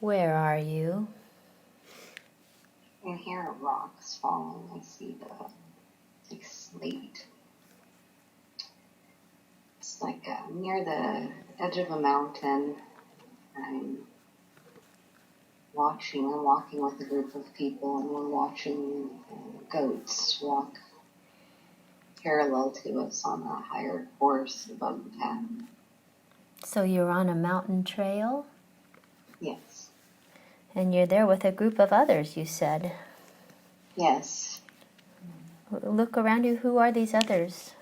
Where are you? I hear rocks falling. I see it's like slate. It's like near the edge of a mountain. I'm walking with a group of people, and we're watching goats walk parallel to us on a higher course above the path. So you're on a mountain trail? Yes. And you're there with a group of others, you said. Yes. Look around you. Who are these others?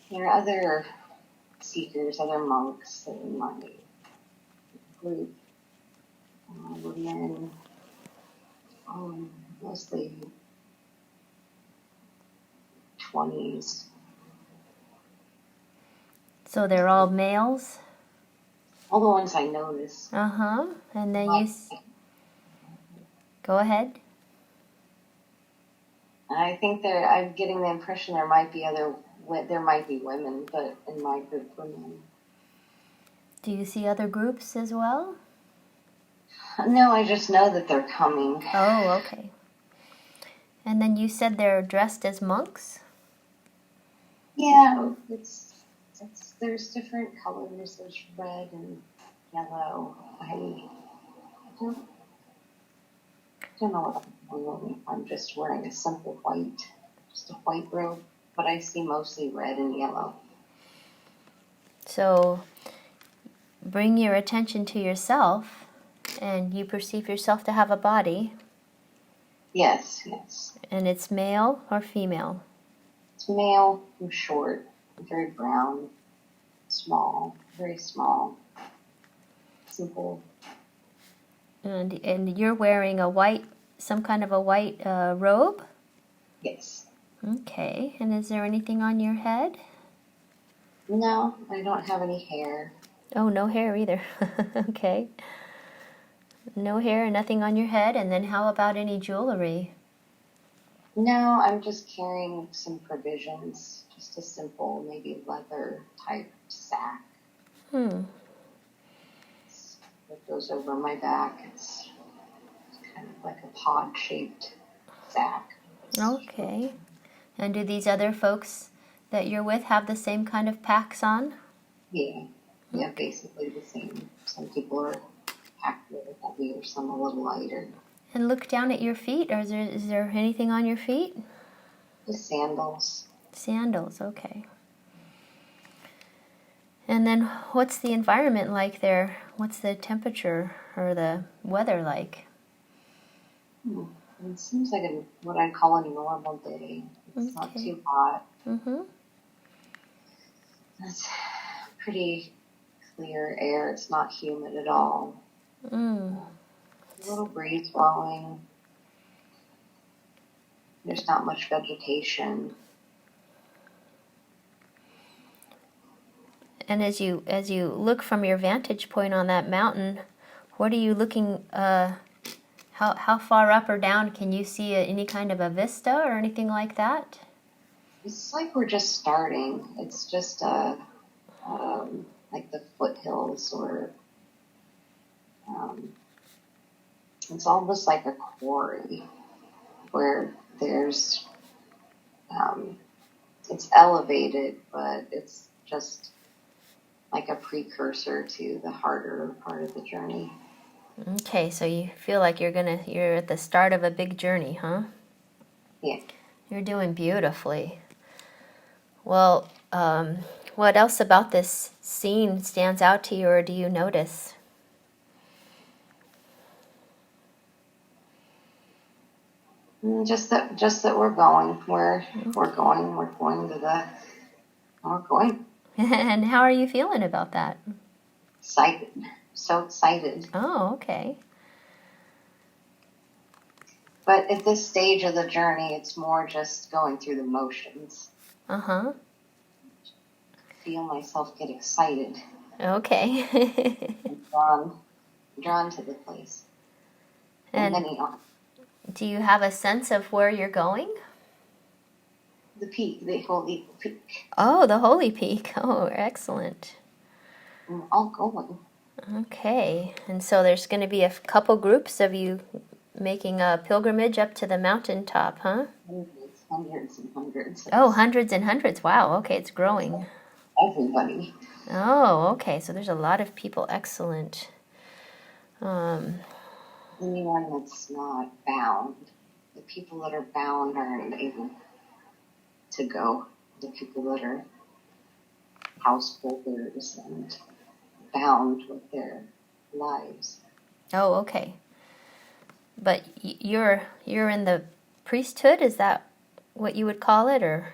There are other seekers, other monks in my group. Women, mostly 20s. So they're all males? All the ones I notice. Uh-huh. And then go ahead. I think I'm getting the impression there might be women, but in my group, women. Do you see other groups as well? No, I just know that they're coming. Oh, okay. And then you said they're dressed as monks? Yeah, there's different colors. There's red and yellow. I don't know what I'm wearing. I'm just wearing a simple just a white robe, but I see mostly red and yellow. So bring your attention to yourself, and you perceive yourself to have a body. Yes. And it's male or female? It's male. I'm short. I'm very brown. Small. Very small. Simple. And you're wearing some kind of a white robe? Yes. Okay. And is there anything on your head? No, I don't have any hair. Oh, no hair either. Okay. No hair and nothing on your head. And then how about any jewelry? No, I'm just carrying some provisions. Just a simple, maybe leather type sack. It goes over my back. It's kind of like a pod-shaped sack. Okay. And do these other folks that you're with have the same kind of packs on? Yeah, basically the same. Some people are packed really heavy, or some a little lighter. And look down at your feet, or is there anything on your feet? Just sandals. Sandals, okay. And then what's the environment like there? What's the temperature or the weather like? It seems like what I'd call a normal day. It's not too hot. Mm-hmm. It's pretty clear air. It's not humid at all. A little breeze blowing. There's not much vegetation. And as you look from your vantage point on that mountain, what are you looking? How far up or down can you see any kind of a vista or anything like that? It's like we're just starting. It's just like the foothills, or it's almost like a quarry where there's it's elevated, but it's just like a precursor to the harder part of the journey. Okay, so you feel like you're at the start of a big journey, huh? Yeah. You're doing beautifully. Well, what else about this scene stands out to you, or do you notice? Just that we're going. We're going. And how are you feeling about that? Excited. So excited. Oh, okay. But at this stage of the journey, it's more just going through the motions. Uh-huh. Feel myself get excited. Okay. drawn to the place. And do you have a sense of where you're going? The peak, the holy peak. Oh, the holy peak. Oh, excellent. I'm all going. Okay, and so there's going to be a couple groups of you making a pilgrimage up to the mountaintop, huh? Hundreds and hundreds. Oh, hundreds and hundreds. Wow, okay, it's growing. Everybody. Oh, okay, so there's a lot of people. Excellent. Anyone that's not bound. The people that are bound aren't able to go. The people that are householders and bound with their lives. Oh, okay. But you're in the priesthood? Is that what you would call it, or?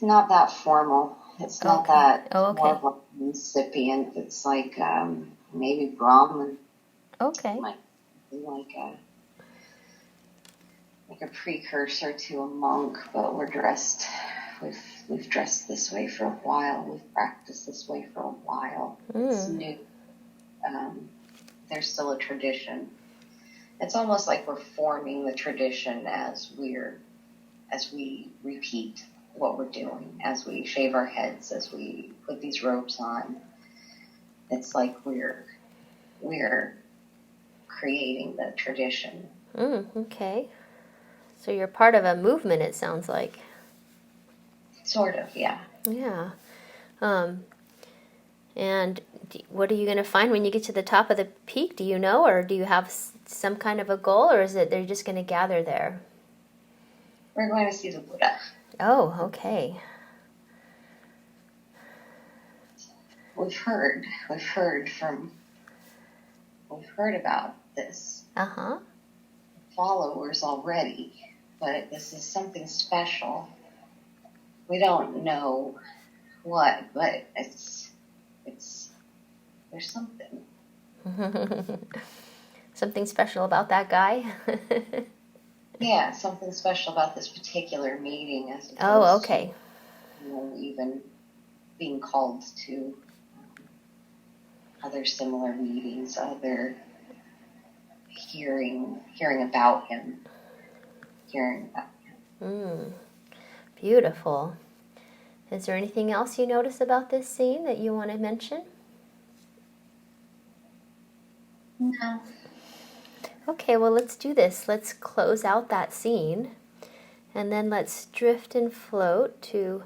Not that formal. It's not Okay. that Oh, okay. more of an incipient. It's like maybe Brahmin. Okay. Might be like a precursor to a monk, but we're dressed. We've dressed this way for a while. We've practiced this way for a while. It's new. There's still a tradition. It's almost like we're forming the tradition as we repeat what we're doing, as we shave our heads, as we put these robes on. It's like we're creating the tradition. Okay. So you're part of a movement, it sounds like. Sort of, yeah. Yeah. And what are you going to find when you get to the top of the peak? Do you know, or do you have some kind of a goal, or is it they're just going to gather there? We're going to see the Buddha. Oh, okay. We've heard about this. Uh-huh. Followers already, but this is something special. We don't know what, but there's something. Something special about that guy? Yeah, something special about this particular meeting as opposed Oh, okay. to, even being called to other similar meetings, other hearing about him. Beautiful. Is there anything else you notice about this scene that you want to mention? No. Okay, well, let's do this. Let's close out that scene, and then let's drift and float to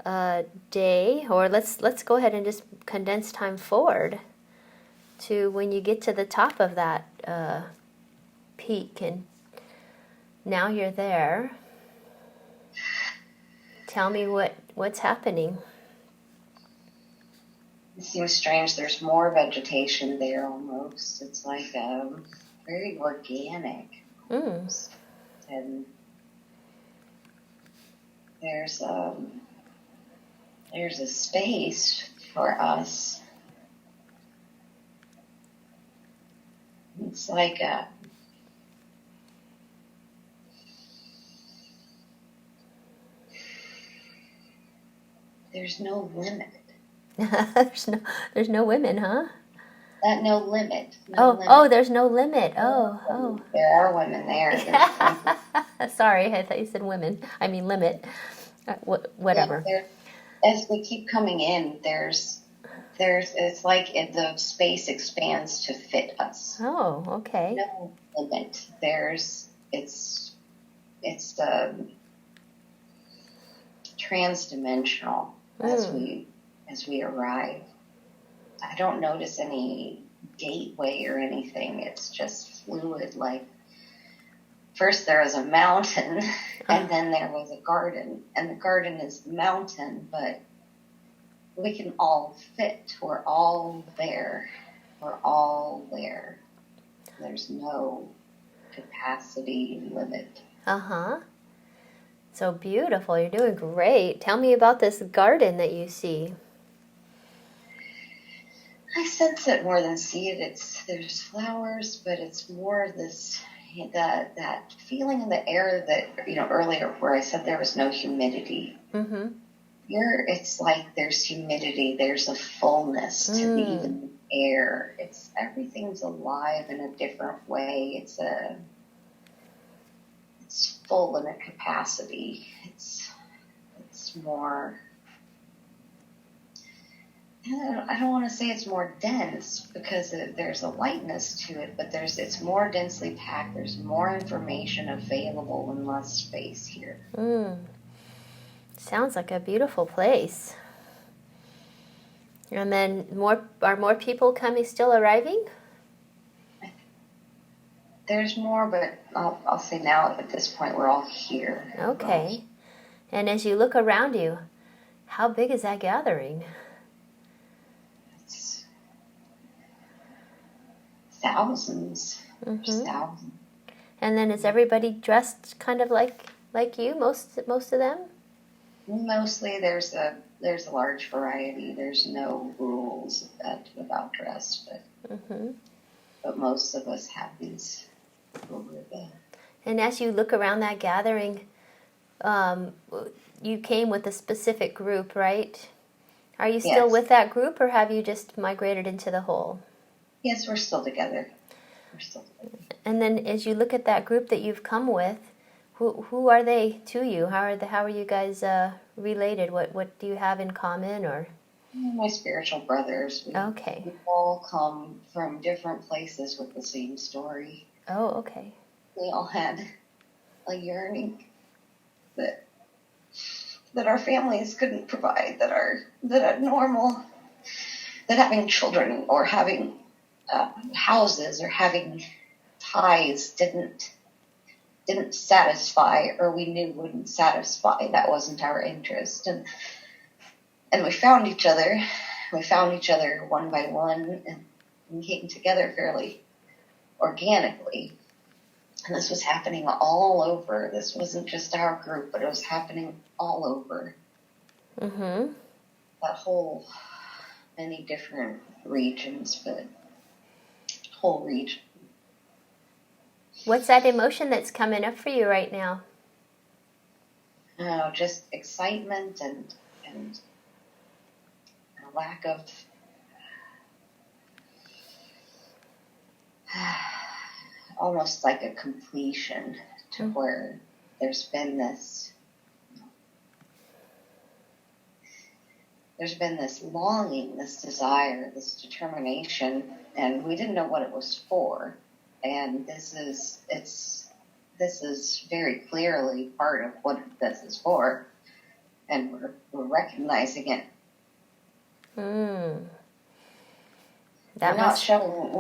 a day, or let's go ahead and just condense time forward to when you get to the top of that peak, and now you're there. Tell me what's happening. It seems strange. There's more vegetation there almost. It's like very organic. And there's a space for us. It's like there's no limit. there's no women, huh? No limit. Oh, there's no limit. Oh. There are women there. Sorry, I thought you said women. I mean limit. Whatever. Yeah, as we keep coming in, it's like the space expands to fit us. Oh, okay. No limit. It's transdimensional as we arrive. I don't notice any gateway or anything. It's just fluid. Like first there was a mountain, and then there was a garden, and the garden is the mountain, but we can all fit. We're all there. There's no capacity limit. So beautiful. You're doing great. Tell me about this garden that you see. I sense it more than see it. There's flowers, but it's more that feeling in the air that earlier where I said there was no humidity. Here it's like there's humidity. There's a fullness to the air. Everything's alive in a different way. It's full in a capacity. It's more. I don't want to say it's more dense because there's a lightness to it, but it's more densely packed. There's more information available in less space here. Sounds like a beautiful place. And then are more people still arriving? There's more, but I'll say now at this point we're all here. Okay. And as you look around you, how big is that gathering? It's thousands. There's thousands. And then is everybody dressed kind of like you? Most of them? Mostly, there's a large variety. There's no rules about dress, but most of us have these over the. And as you look around that gathering, you came with a specific group, right? Are you still with that group, or have you just migrated into the whole? Yes, we're still together. And then as you look at that group that you've come with, who are they to you? How are you guys related? What do you have in common, or? My spiritual brothers. Okay. We all come from different places with the same story. Oh, okay. We all had a yearning that our families couldn't provide, that having children or having houses or having ties didn't satisfy, or we knew wouldn't satisfy. That wasn't our interest, and we found each other. We found each other one by one, and we came together fairly organically. And this was happening all over. This wasn't just our group, but it was happening all over. Mm-hmm. That whole, many different regions, but whole region. What's that emotion that's coming up for you right now? Just excitement and a lack of almost like a completion to where there's been this longing, this desire, this determination, and we didn't know what it was for. And this is very clearly part of what this is for, and we're recognizing it. We're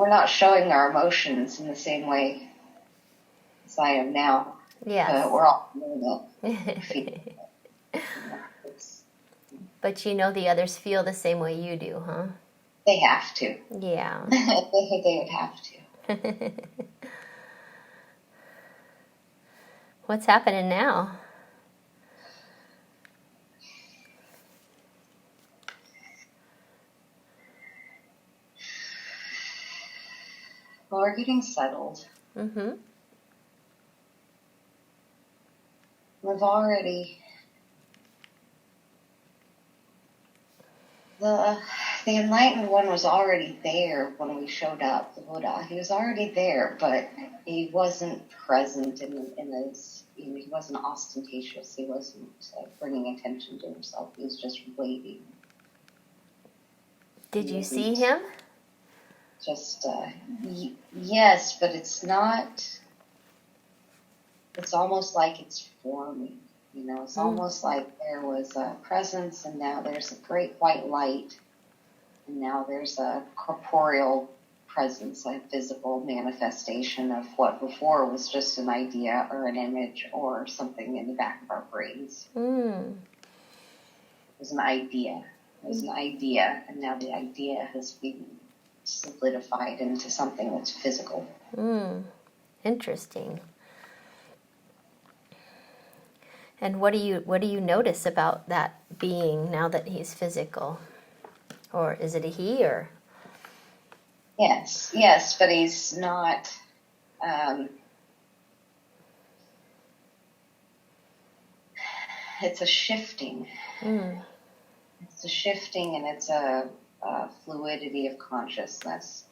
not showing our emotions in the same way as I am now. Yes. We're all feeling it. But you know the others feel the same way you do, huh? They have to. Yeah. They would have to. What's happening now? Well, we're getting settled. Mm-hmm. We've already... The Enlightened One was already there when we showed up, the Buddha. He was already there, but he wasn't present in his... He wasn't ostentatious. He wasn't bringing attention to himself. He was just waiting. Did you see him? Just, yes, but it's not... It's almost like it's forming. You know, it's almost like there was a presence, and now there's a great white light, and now there's a corporeal presence, a visible manifestation of what before was just an idea or an image or something in the back of our brains. It was an idea. It was an idea, and now the idea has been solidified into something that's physical. Interesting. And what do you notice about that being now that he's physical? Or is it a he, or? Yes, but he's not, it's a shifting. It's a shifting, and it's a fluidity of consciousness,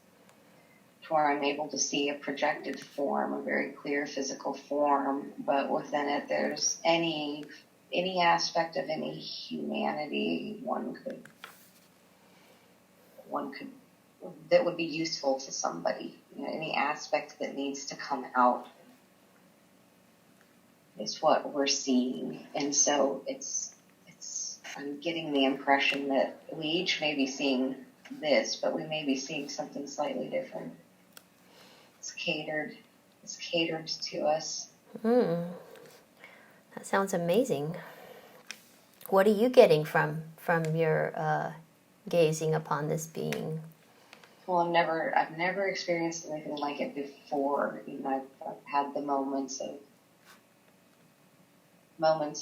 to where I'm able to see a projected form, a very clear physical form, but within it there's any aspect of any humanity one could that would be useful to somebody. Any aspect that needs to come out is what we're seeing. And so I'm getting the impression that we each may be seeing this, but we may be seeing something slightly different. It's catered to us. That sounds amazing. What are you getting from your gazing upon this being? Well, I've never experienced anything like it before. I've had the moments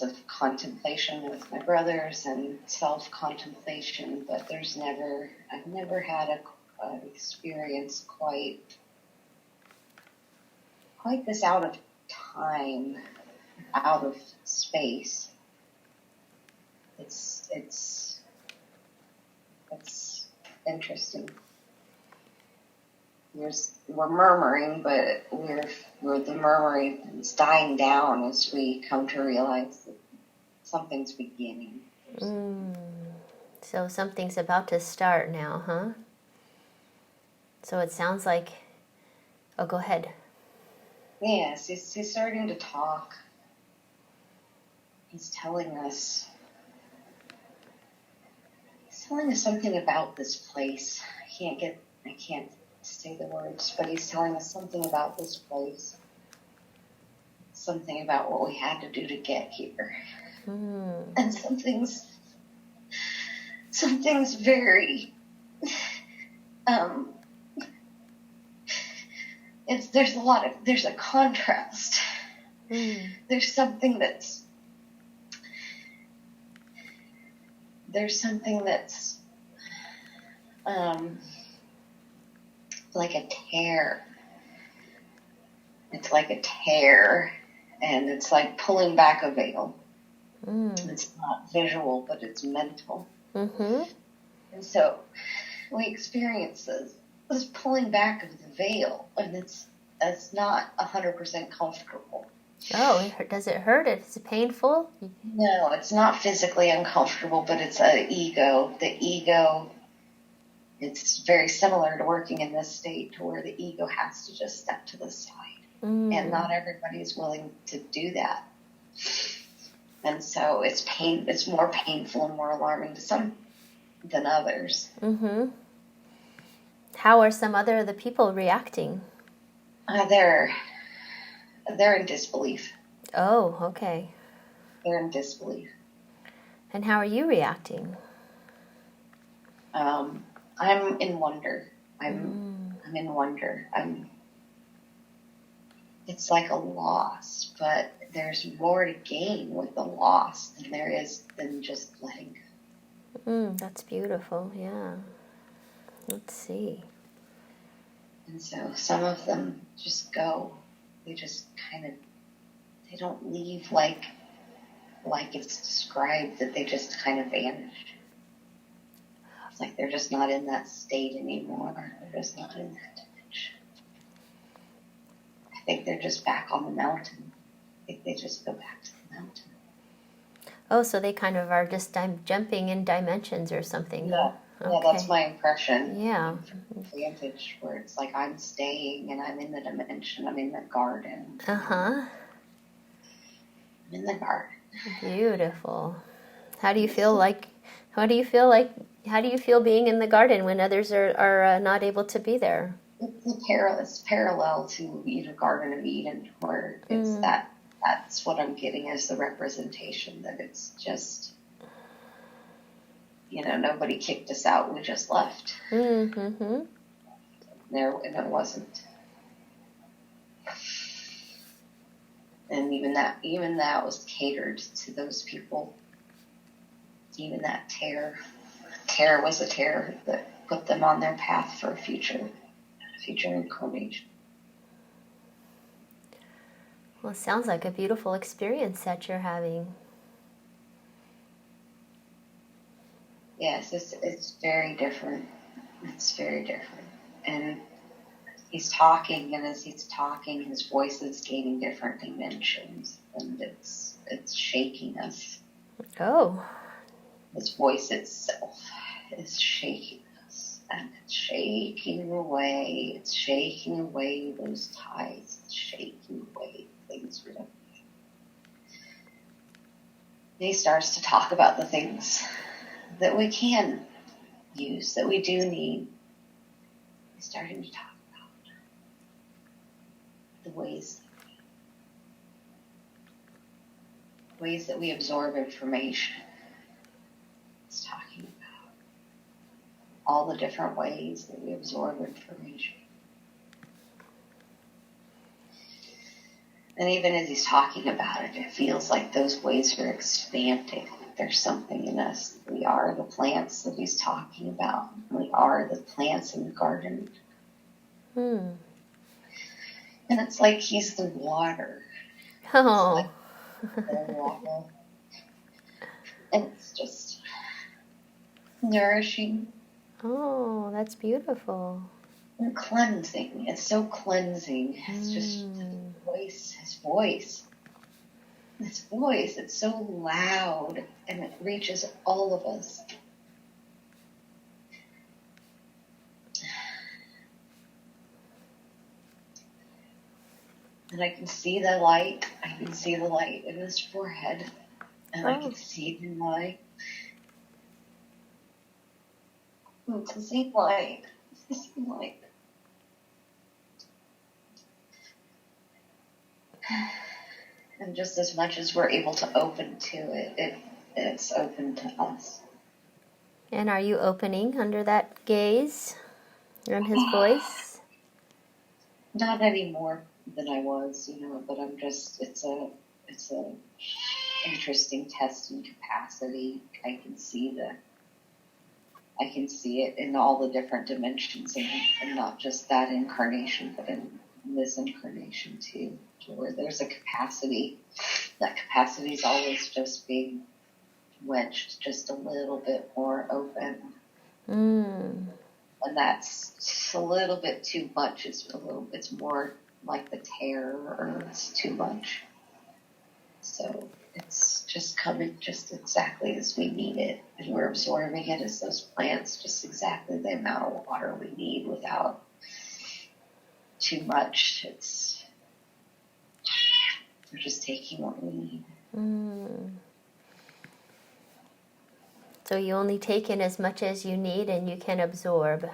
of contemplation with my brothers and self-contemplation, but I've never had an experience quite this out of time, out of space. It's interesting. We're murmuring, but the murmuring is dying down as we come to realize that something's beginning. So something's about to start now, huh? So it sounds like... Oh, go ahead. Yes, he's starting to talk. He's telling us something about this place. I can't say the words, but he's telling us something about this place. Something about what we had to do to get here. And something's very there's a contrast. There's something that's like a tear. It's like a tear, and it's like pulling back a veil. It's not visual, but it's mental. And so we experience this pulling back of the veil, and it's not 100% comfortable. Oh, does it hurt? Is it painful? No, it's not physically uncomfortable, but it's an ego. The ego, it's very similar to working in this state, to where the ego has to just step to the side. And not everybody is willing to do that. And so it's more painful and more alarming to some than others. How are some other of the people reacting? They're in disbelief. Oh, okay. They're in disbelief. And how are you reacting? I'm in wonder. I'm in wonder. It's like a loss, but there's more to gain with the loss than just letting go. That's beautiful, yeah. Let's see. And so some of them just go. They just they don't leave like it's described, that they just kind of vanish. It's like they're just not in that state anymore. They're just not in that dimension. I think they're just back on the mountain. I think they just go back to the mountain. Oh, so they kind of are just jumping in dimensions or something. Yeah, okay. Yeah, that's my impression. Yeah. Vantage, where it's like I'm staying and I'm in the dimension. I'm in the garden. Uh-huh. I'm in the garden. Beautiful. How do you feel being in the garden when others are not able to be there? It's parallel to Garden of Eden, where it's that's what I'm getting as the representation, that it's just, nobody kicked us out, we just left. And it wasn't. And even that was catered to those people. Even that tear was a tear that put them on their path for a future incarnation. Well, it sounds like a beautiful experience that you're having. Yes, it's very different. It's very different. And he's talking, and as he's talking, his voice is gaining different dimensions, and it's shaking us. Oh. His voice itself is shaking us And it's shaking away. It's shaking away those ties. It's shaking away things we don't need. And he starts to talk about the things that we can use, that we do need. He's starting to talk about the ways that we absorb information. He's talking about all the different ways that we absorb information. And even as he's talking about it, it feels like those ways are expanding. There's something in us. We are the plants that he's talking about. We are the plants in the garden. And it's like he's the water. Oh. It's like the water. And it's just nourishing. Oh, that's beautiful. And cleansing. It's so cleansing. It's just his voice. His voice. It's so loud and it reaches all of us. And I can see the light. I can see the light in his forehead. And I can see the light. It's the same light. It's the same light. And just as much as we're able to open to it, it's open to us. And are you opening under that gaze and his voice? Not any more than I was, but I'm just, it's a interesting test in capacity. I can see it in all the different dimensions and not just that incarnation, but in this incarnation too, to where there's a capacity. That capacity is always just being wedged just a little bit more open. And that's just a little bit too much. It's more like the tear, or it's too much. So it's just coming just exactly as we need it. And we're absorbing it as those plants, just exactly the amount of water we need without too much. We're just taking what we need. So you only take in as much as you need and you can absorb.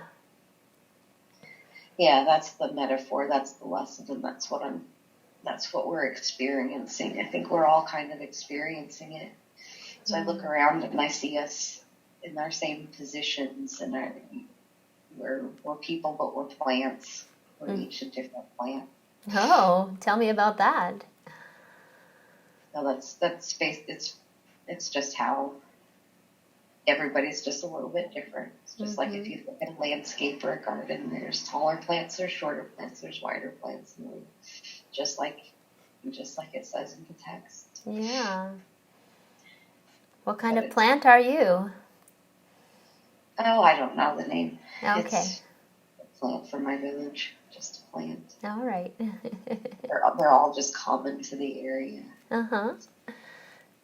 Yeah, that's the metaphor, that's the lesson, and that's what we're experiencing. I think we're all kind of experiencing it. So I look around and I see us in our same positions, and we're people, but we're plants. We're each a different plant. Oh, tell me about that. So that's space. It's just how everybody's just a little bit different. It's just like if you look at a landscape or a garden, there's taller plants, there's shorter plants, there's wider plants, and just like it says in the text. Yeah. What kind of plant are you? Oh, I don't know the name. Okay. It's a plant from my village. Just a plant. All right. They're all just common to the area.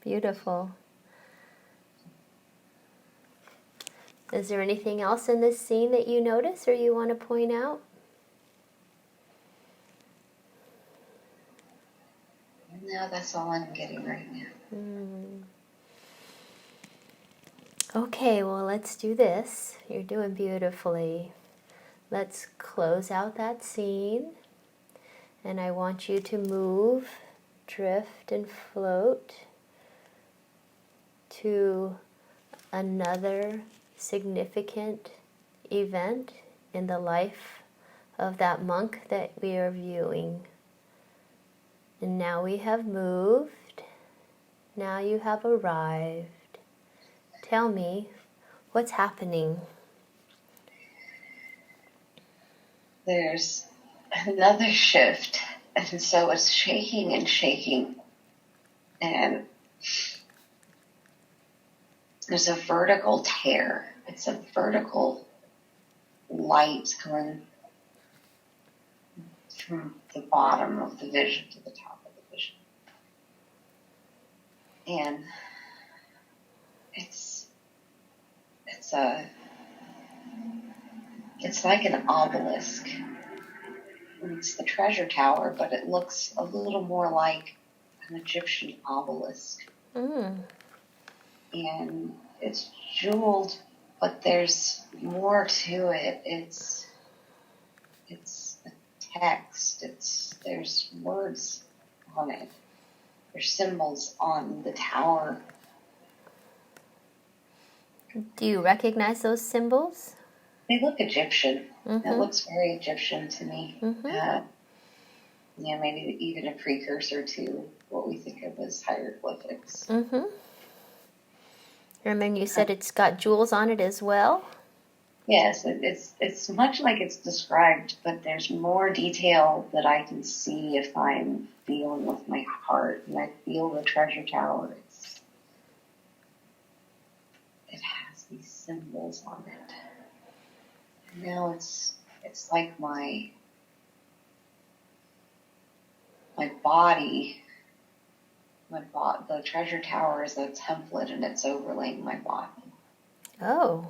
Beautiful. Is there anything else in this scene that you notice or you want to point out? No, that's all I'm getting right now. Okay, well, let's do this. You're doing beautifully. Let's close out that scene. And I want you to move, drift, and float to another significant event in the life of that monk that we are viewing. And now we have moved. Now you have arrived. Tell me, what's happening? There's another shift, and so it's shaking and shaking, and there's a vertical tear. It's a vertical light going from the bottom of the vision to the top of the vision. And it's a it's like an obelisk. It's the treasure tower, but it looks a little more like an Egyptian obelisk. Mm. And it's jeweled, but there's more to it. It's a text. There's words on it. There's symbols on the tower. Do you recognize those symbols? They look Egyptian. Mm-hmm. It looks very Egyptian to me. Mm-hmm. Maybe even a precursor to what we think of as hieroglyphics. Mm-hmm. And then you said it's got jewels on it as well? Yes, it's much like it's described, but there's more detail that I can see if I'm feeling with my heart, and I feel the treasure tower. It has these symbols on it. Now it's like my body. The treasure tower is a template, and it's overlaying my body. Oh.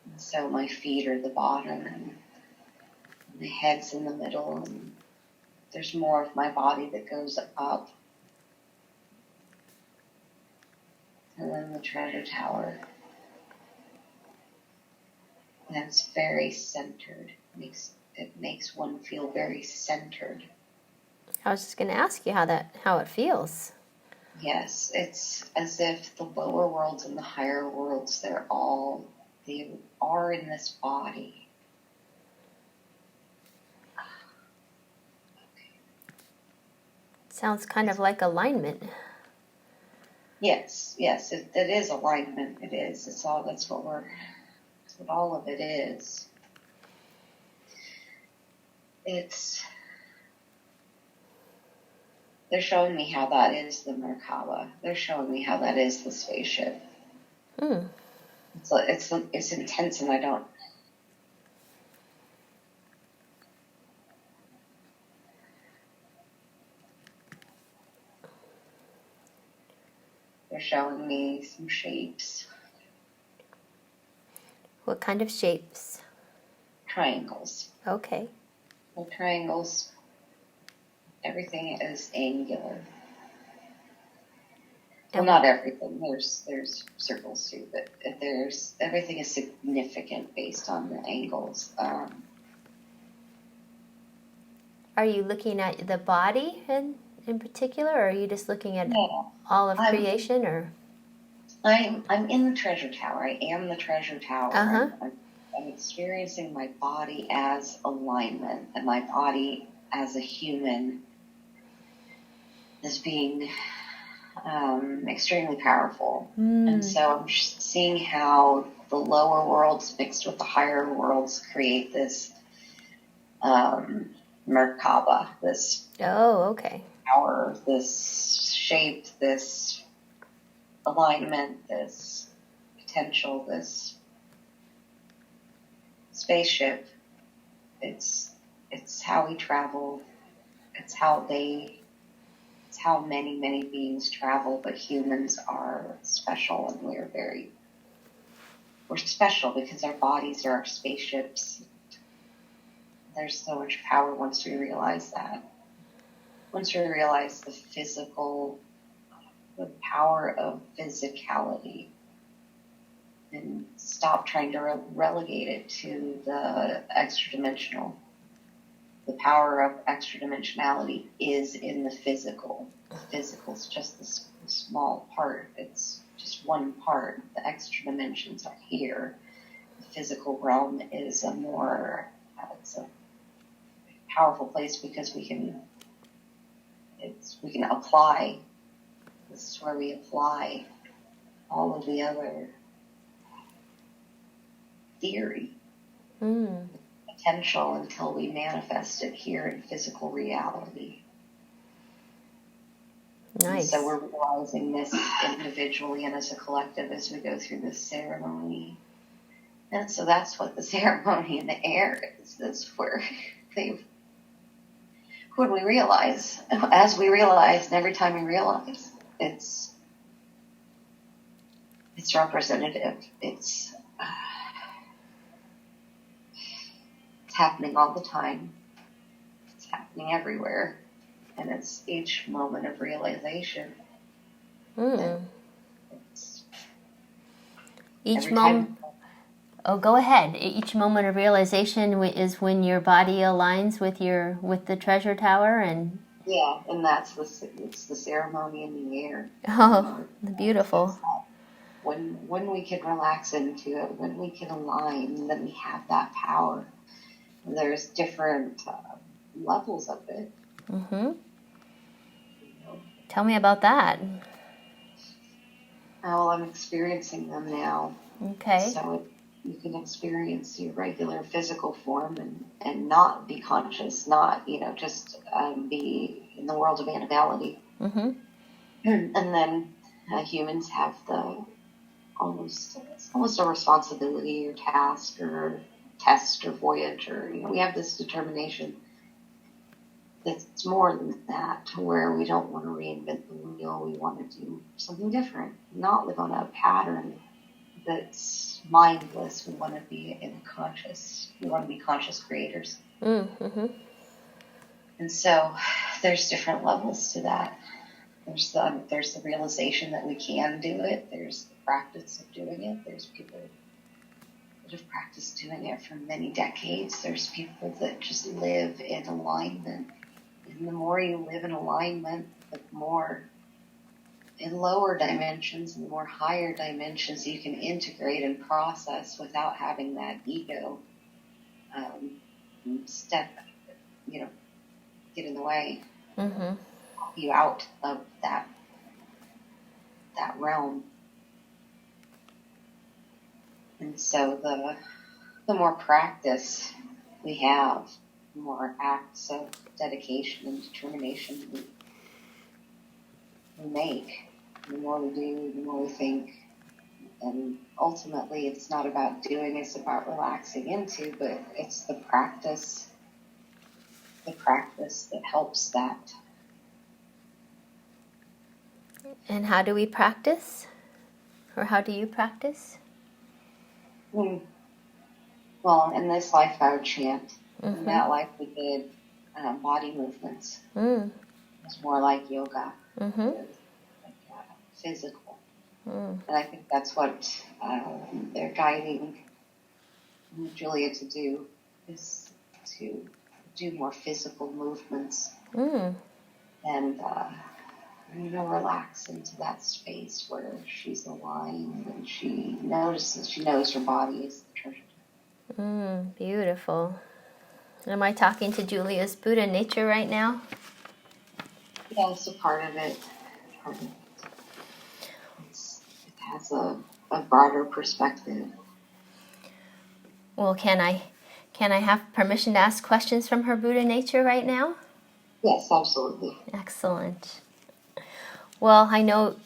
And so my feet are the bottom, and my head's in the middle, and there's more of my body that goes up. And then the treasure tower. And it's very centered. It makes one feel very centered. I was just going to ask you how it feels. Yes, it's as if the lower worlds and the higher worlds, they are in this body. Sounds kind of like alignment. Yes, it is alignment. It is. That's what all of it is. They're showing me how that is the Merkaba. They're showing me how that is the spaceship. Hmm. It's intense, and I don't. They're showing me some shapes. What kind of shapes? Triangles. Okay. Well, triangles. Everything is angular. Well, not everything. There's circles too, but everything is significant based on the angles. Are you looking at the body in particular, or are you just looking at all of creation? Or I'm in the treasure tower. I am the treasure tower. Uh-huh. I'm experiencing my body as alignment, and my body as a human as being extremely powerful. And so I'm seeing how the lower worlds mixed with the higher worlds create this Merkaba, this power, this shape, this alignment, this potential, this spaceship. It's how we travel. It's how many, many beings travel, but humans are special, and we're special because our bodies are our spaceships. There's so much power once we realize that. Once we realize the power of physicality, and stop trying to relegate it to the extra-dimensional. The power of extra-dimensionality is in the physical. The physical is just the small part. It's just one part. The extra dimensions are here. The physical realm is it's a powerful place because we can apply. This is where we apply all of the other theory. Potential until we manifest it here in physical reality. Nice. And so we're realizing this individually and as a collective as we go through this ceremony. And so that's what the ceremony in the air is. That's where when we realize, as we realize, and every time we realize, it's representative. It's happening all the time. It's happening everywhere. And it's each moment of realization. Each moment. Oh, go ahead. Each moment of realization is when your body aligns with the treasure tower, and yeah, and it's the ceremony in the air. Oh, beautiful. When we can relax into it, when we can align, then we have that power. And there's different levels of it. Tell me about that. Well, I'm experiencing them now. Okay. So you can experience your regular physical form and not be conscious, not, just be in the world of animality. And then humans have almost a responsibility or task or test or voyage, or, we have this determination that's more than that, to where we don't want to reinvent the wheel. We want to do something different, not live on a pattern that's mindless. We want to be we want to be conscious creators. And so there's different levels to that. There's the realization that we can do it. There's the practice of doing it. There's people that have practiced doing it for many decades. There's people that just live in alignment. And the more you live in alignment, the more in lower dimensions and the more higher dimensions you can integrate and process without having that ego get in the way, you out of that realm. And so the more practice we have, the more acts of dedication and determination we make. The more we do, the more we think. And ultimately, it's not about doing, it's about relaxing into, but it's the practice that helps that. And how do we practice? Or how do you practice? Well, in this life I would chant. In that life we did body movements. It was more like yoga. It was like, physical. And I think that's what they're guiding Julia to do, is to do more physical movements. And relax into that space where she's aligned and she knows her body is the treasure. Beautiful. Am I talking to Julia's Buddha nature right now? Yeah, it's a part of it. It has a broader perspective. Well, can I have permission to ask questions from her Buddha nature right now? Yes, absolutely. Excellent. Well, I know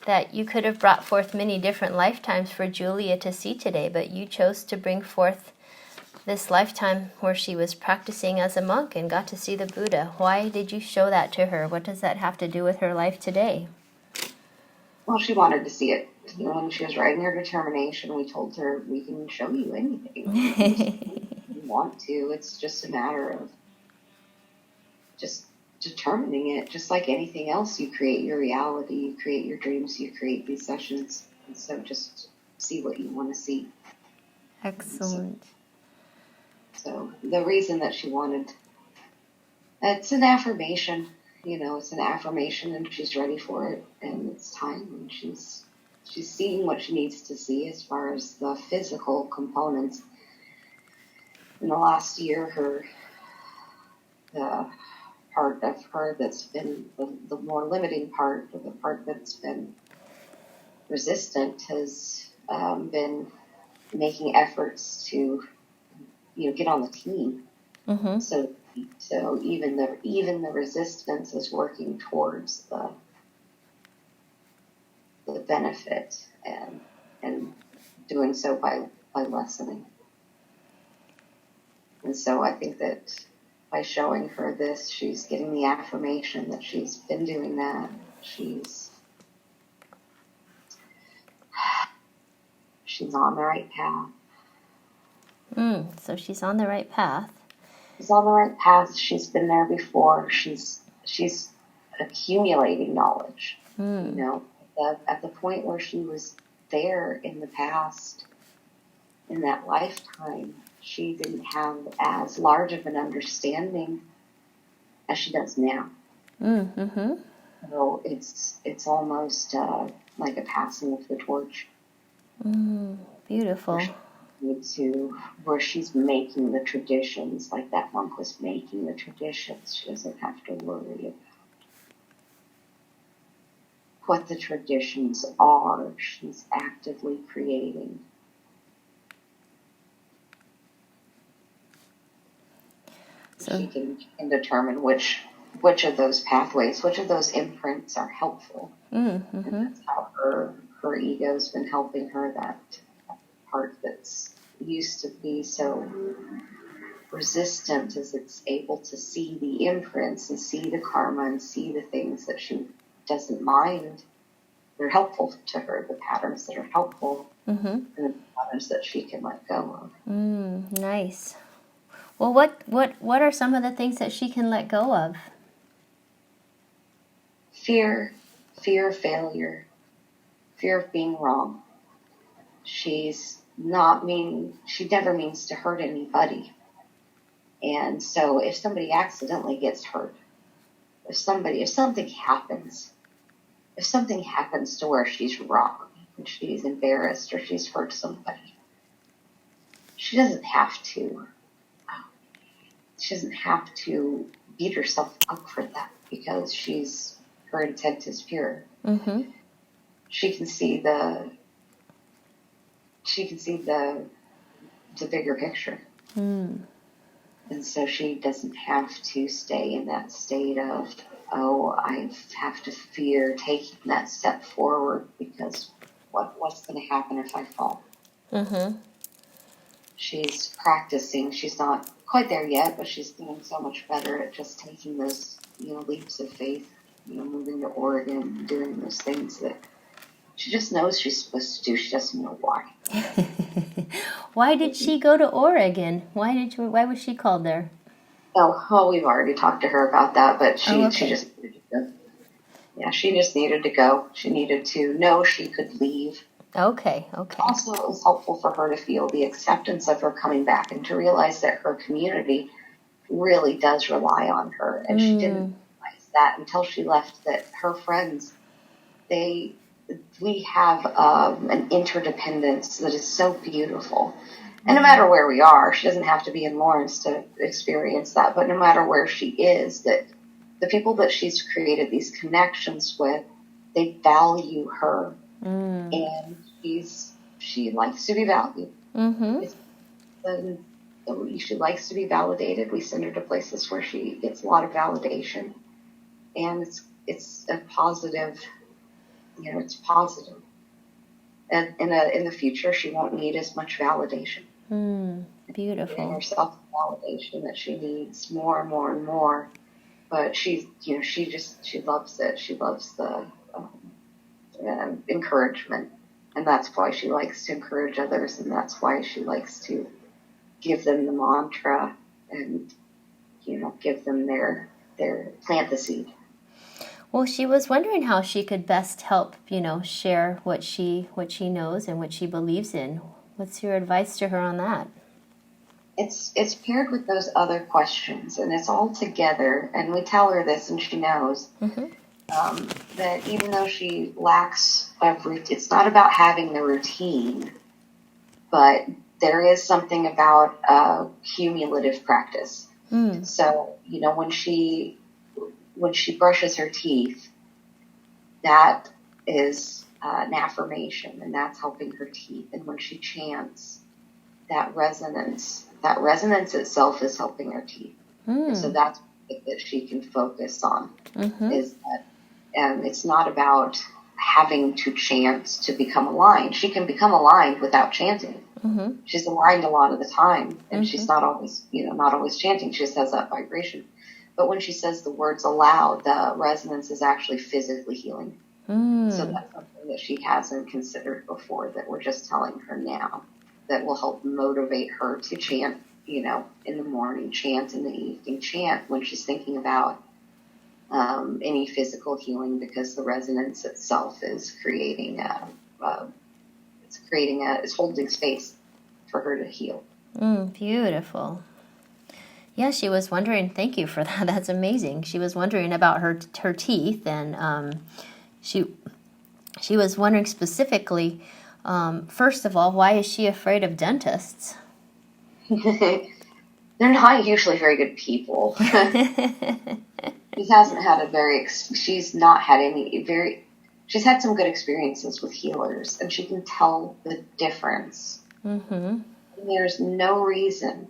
that you could have brought forth many different lifetimes for Julia to see today, but you chose to bring forth this lifetime where she was practicing as a monk and got to see the Buddha. Why did you show that to her? What does that have to do with her life today? Well, she wanted to see it. When she was writing her determination, we told her, we can show you anything. If you want to. It's just a matter of just determining it. Just like anything else, you create your reality, you create your dreams, you create these sessions. And so just see what you want to see. Excellent. So the reason that she wanted, it's an affirmation, it's an affirmation, and she's ready for it, and it's time, and she's seeing what she needs to see as far as the physical components. In the last year, the part of her that's been the more limiting part, or the part that's been resistant, has been making efforts to get on the team. So even the resistance is working towards the benefit and doing so by lessening. And so I think that by showing her this, she's getting the affirmation that she's been doing that. She's on the right path. So she's on the right path. She's on the right path. She's been there before. She's accumulating knowledge. You know, at the point where she was there in the past, in that lifetime, she didn't have as large of an understanding as she does now. Mm-hmm. So it's almost like a passing of the torch. Beautiful. Where she's making the traditions, like that monk was making the traditions. She doesn't have to worry about what the traditions are. She's actively creating. So she can determine which of those pathways, which of those imprints are helpful. And that's how her ego's been helping her, that part that's used to be so resistant, as it's able to see the imprints and see the karma and see the things that she doesn't mind. They're helpful to her, the patterns that are helpful, and the patterns that she can let go of. Nice. Well, what are some of the things that she can let go of? Fear of failure, fear of being wrong. She never means to hurt anybody. And so if somebody accidentally gets hurt, if something happens to where she's wrong and she's embarrassed or she's hurt somebody, she doesn't have to beat herself up for that, because her intent is pure. She can see the bigger picture. And so she doesn't have to stay in that state of, I have to fear taking that step forward, because what's going to happen if I fall? She's practicing. She's not quite there yet, but she's doing so much better at just taking those, leaps of faith, moving to Oregon, doing those things that she just knows she's supposed to do. She doesn't know why. Why did she go to Oregon? Why was she called there? Oh, we've already talked to her about that, but she just needed to go. Yeah, she just needed to go. She needed to know she could leave. Okay. Also, it was helpful for her to feel the acceptance of her coming back and to realize that her community really does rely on her. And she didn't realize that until she left, that her friends, we have an interdependence that is so beautiful. And no matter where we are, she doesn't have to be in Lawrence to experience that, but no matter where she is, that the people that she's created these connections with, they value her. And she likes to be valued. She likes to be validated. We send her to places where she gets a lot of validation. And it's a positive, it's positive. And in the future, she won't need as much validation. Beautiful. Giving herself the validation that she needs more and more and more. But she loves it. She loves the encouragement. And that's why she likes to encourage others. And that's why she likes to give them the mantra and, give them their plant the seed. Well, she was wondering how she could best help, share what she knows and what she believes in. What's your advice to her on that? It's paired with those other questions, and it's all together. And we tell her this, and she knows that even though she lacks it's not about having the routine, but there is something about cumulative practice. So, when she brushes her teeth, that is an affirmation, and that's helping her teeth. And when she chants, that resonance itself is helping her teeth. And so that's that she can focus on, is that it's not about having to chant to become aligned. She can become aligned without chanting. She's aligned a lot of the time, and she's not always chanting. She just has that vibration. But when she says the words aloud, the resonance is actually physically healing. So that's something that she hasn't considered before, that we're just telling her now. that will help motivate her to chant, in the morning, chant in the evening, chant when she's thinking about any physical healing, because the resonance itself is it's holding space for her to heal. Beautiful. Yeah, she was wondering, thank you for that, that's amazing. She was wondering about her teeth, and she was wondering specifically, first of all, why is she afraid of dentists? They're not usually very good people. She's had some good experiences with healers, and she can tell the difference. Mm-hmm. There's no reason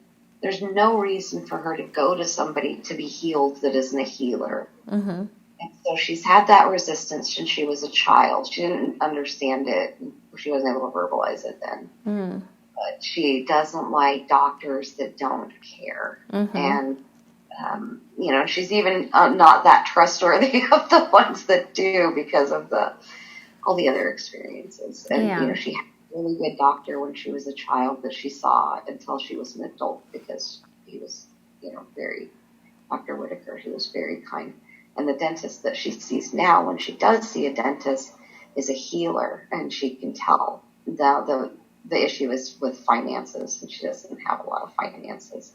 for her to go to somebody to be healed that isn't a healer. Mm-hmm. And so she's had that resistance since she was a child. She didn't understand it. She wasn't able to verbalize it then. Mm. But she doesn't like doctors that don't care. Mm-hmm. And, she's even not that trustworthy of the ones that do, because of all the other experiences. And, she had a really good doctor when she was a child that she saw until she was an adult, because he was, Dr. Whitaker, he was very kind. And the dentist that she sees now, when she does see a dentist, is a healer, and she can tell. The issue is with finances, and she doesn't have a lot of finances.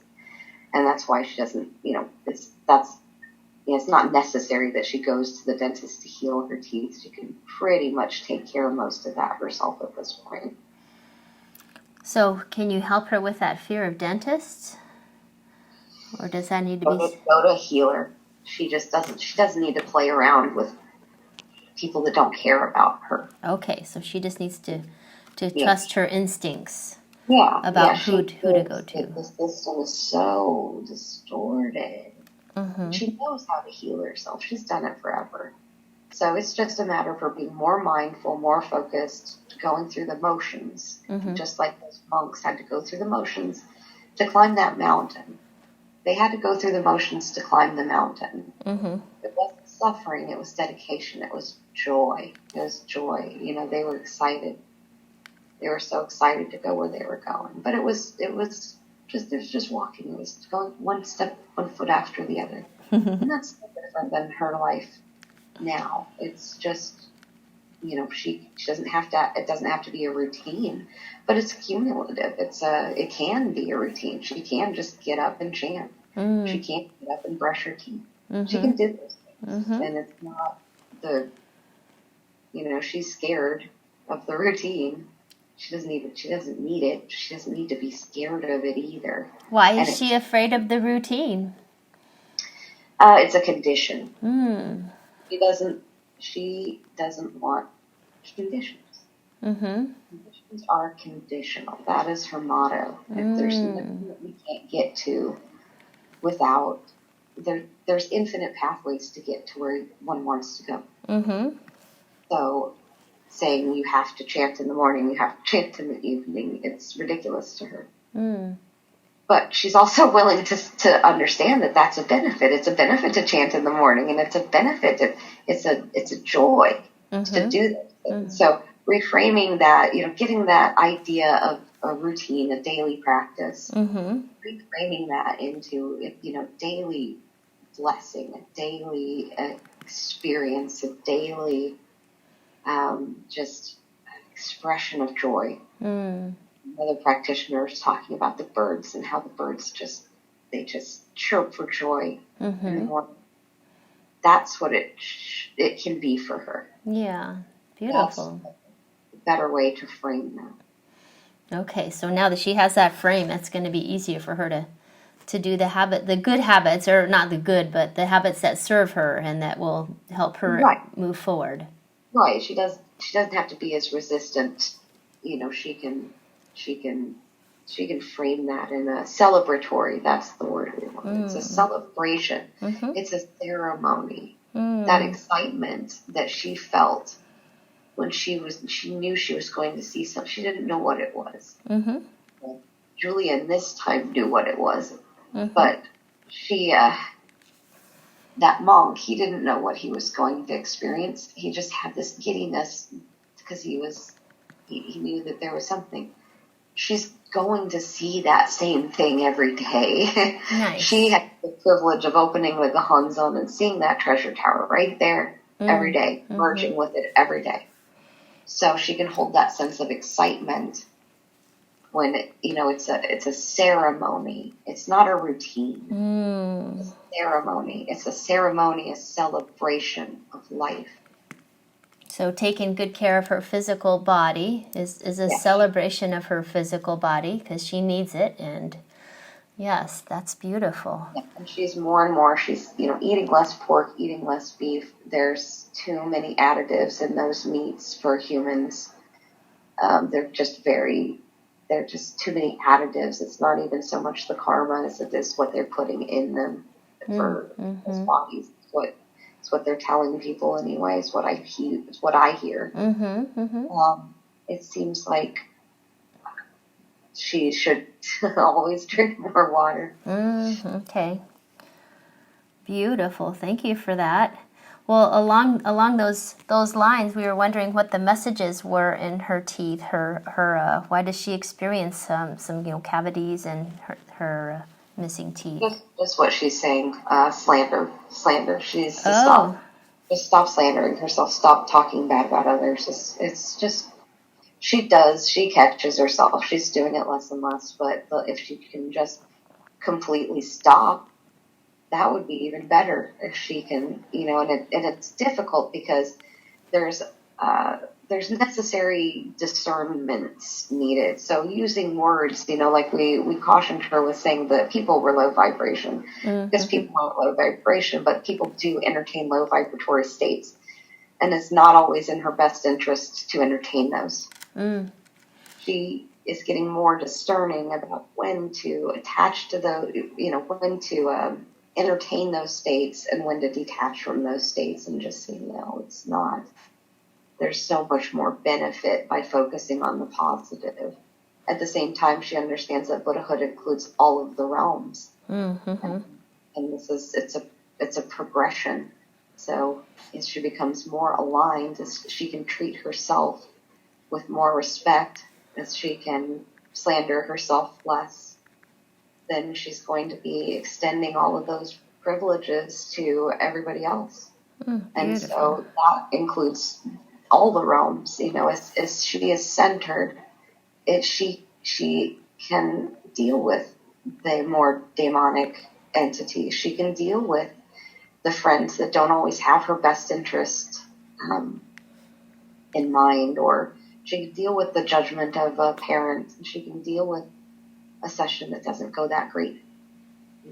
And that's why she doesn't, it's not necessary that she goes to the dentist to heal her teeth. She can pretty much take care of most of that herself at this point. So can you help her with that fear of dentists? Or does that need to be... Go to a healer. She doesn't need to play around with people that don't care about her. Okay, so she just needs to trust her instincts. About who to go to. The system is so distorted. Mm-hmm. She knows how to heal herself. She's done it forever. So it's just a matter of her being more mindful, more focused, going through the motions, mm-hmm. just like those monks had to go through the motions to climb that mountain. They had to go through the motions to climb the mountain. Mm-hmm. It wasn't suffering. It was dedication. It was joy. They were excited. They were so excited to go where they were going. But it was just walking. It was going one foot after the other. And that's no different than her life now. It's just, she doesn't have to, it doesn't have to be a routine, but it's cumulative. It can be a routine. She can just get up and chant. Mm. She can't get up and brush her teeth. Mm-hmm. She can do those things. Mm-hmm. And it's not she's scared of the routine. She doesn't need it. She doesn't need to be scared of it either. Why is she afraid of the routine? It's a condition. Mm. She doesn't want conditions. Mm-hmm. Conditions are conditional. That is her motto. If there's nothing that we can't get to without, there's infinite pathways to get to where one wants to go. Mm-hmm. So saying you have to chant in the morning, you have to chant in the evening, it's ridiculous to her. Mm. But she's also willing to understand that that's a benefit. It's a benefit to chant in the morning, and it's a benefit. It's a joy to do this. Mm-hmm. So reframing that, getting that idea of a routine, a daily practice, reframing that into, daily blessing, a daily experience, a daily just expression of joy. Mm. Another practitioner is talking about the birds and how the birds just chirp for joy in the morning. That's what it can be for her. Yeah, beautiful. That's a better way to frame that. Okay, so now that she has that frame, it's going to be easier for her to do the good habits, or not the good, but the habits that serve her and that will help her move forward. Right. She doesn't have to be as resistant. She can frame that in a celebratory. That's the word we want. It's a celebration. Mm-hmm. It's a ceremony. That excitement that she felt when she knew she was going to see something. She didn't know what it was. Mm-hmm. Well, Julian this time knew what it was, but that monk, he didn't know what he was going to experience. He just had this giddiness because he knew that there was something. she's going to see that same thing every day. Nice. She had the privilege of opening with the Hanzon and seeing that treasure tower right there every day, merging with it every day. So she can hold that sense of excitement when, it's a ceremony. It's not a routine. It's a ceremony. It's a ceremonious celebration of life. So taking good care of her physical body is a celebration of her physical body because she needs it. And yes, that's beautiful. Yeah, and she's more and more, she's, eating less pork, eating less beef. There's too many additives in those meats for humans. They're just too many additives. It's not even so much the karma as it is what they're putting in them for his bodies. It's what they're telling people anyway. It's what I hear. It seems like she should always drink more water. Okay. Beautiful. Thank you for that. Well, along those lines, we were wondering what the messages were in her teeth. Her why does she experience some cavities and her missing teeth? Just what she's saying. Slander. She's to stop slandering herself. Stop talking bad about others. It's just she catches herself. She's doing it less and less. But if she can just completely stop, that would be even better if she can, and it's difficult because there's necessary discernments needed. So using words, like we cautioned her with saying that people were low vibration because people aren't low vibration, but people do entertain low vibratory states. And it's not always in her best interest to entertain those. She is getting more discerning about when to attach to those, when to entertain those states and when to detach from those states and just say, no, it's not. There's so much more benefit by focusing on the positive. At the same time, she understands that Buddhahood includes all of the realms. And it's a progression. So as she becomes more aligned, as she can treat herself with more respect, as she can slander herself less, then she's going to be extending all of those privileges to everybody else. And so that includes all the realms, as she is centered, she can deal with the more demonic entities. She can deal with the friends that don't always have her best interest in mind, or she can deal with the judgment of a parent, and she can deal with a session that doesn't go that great,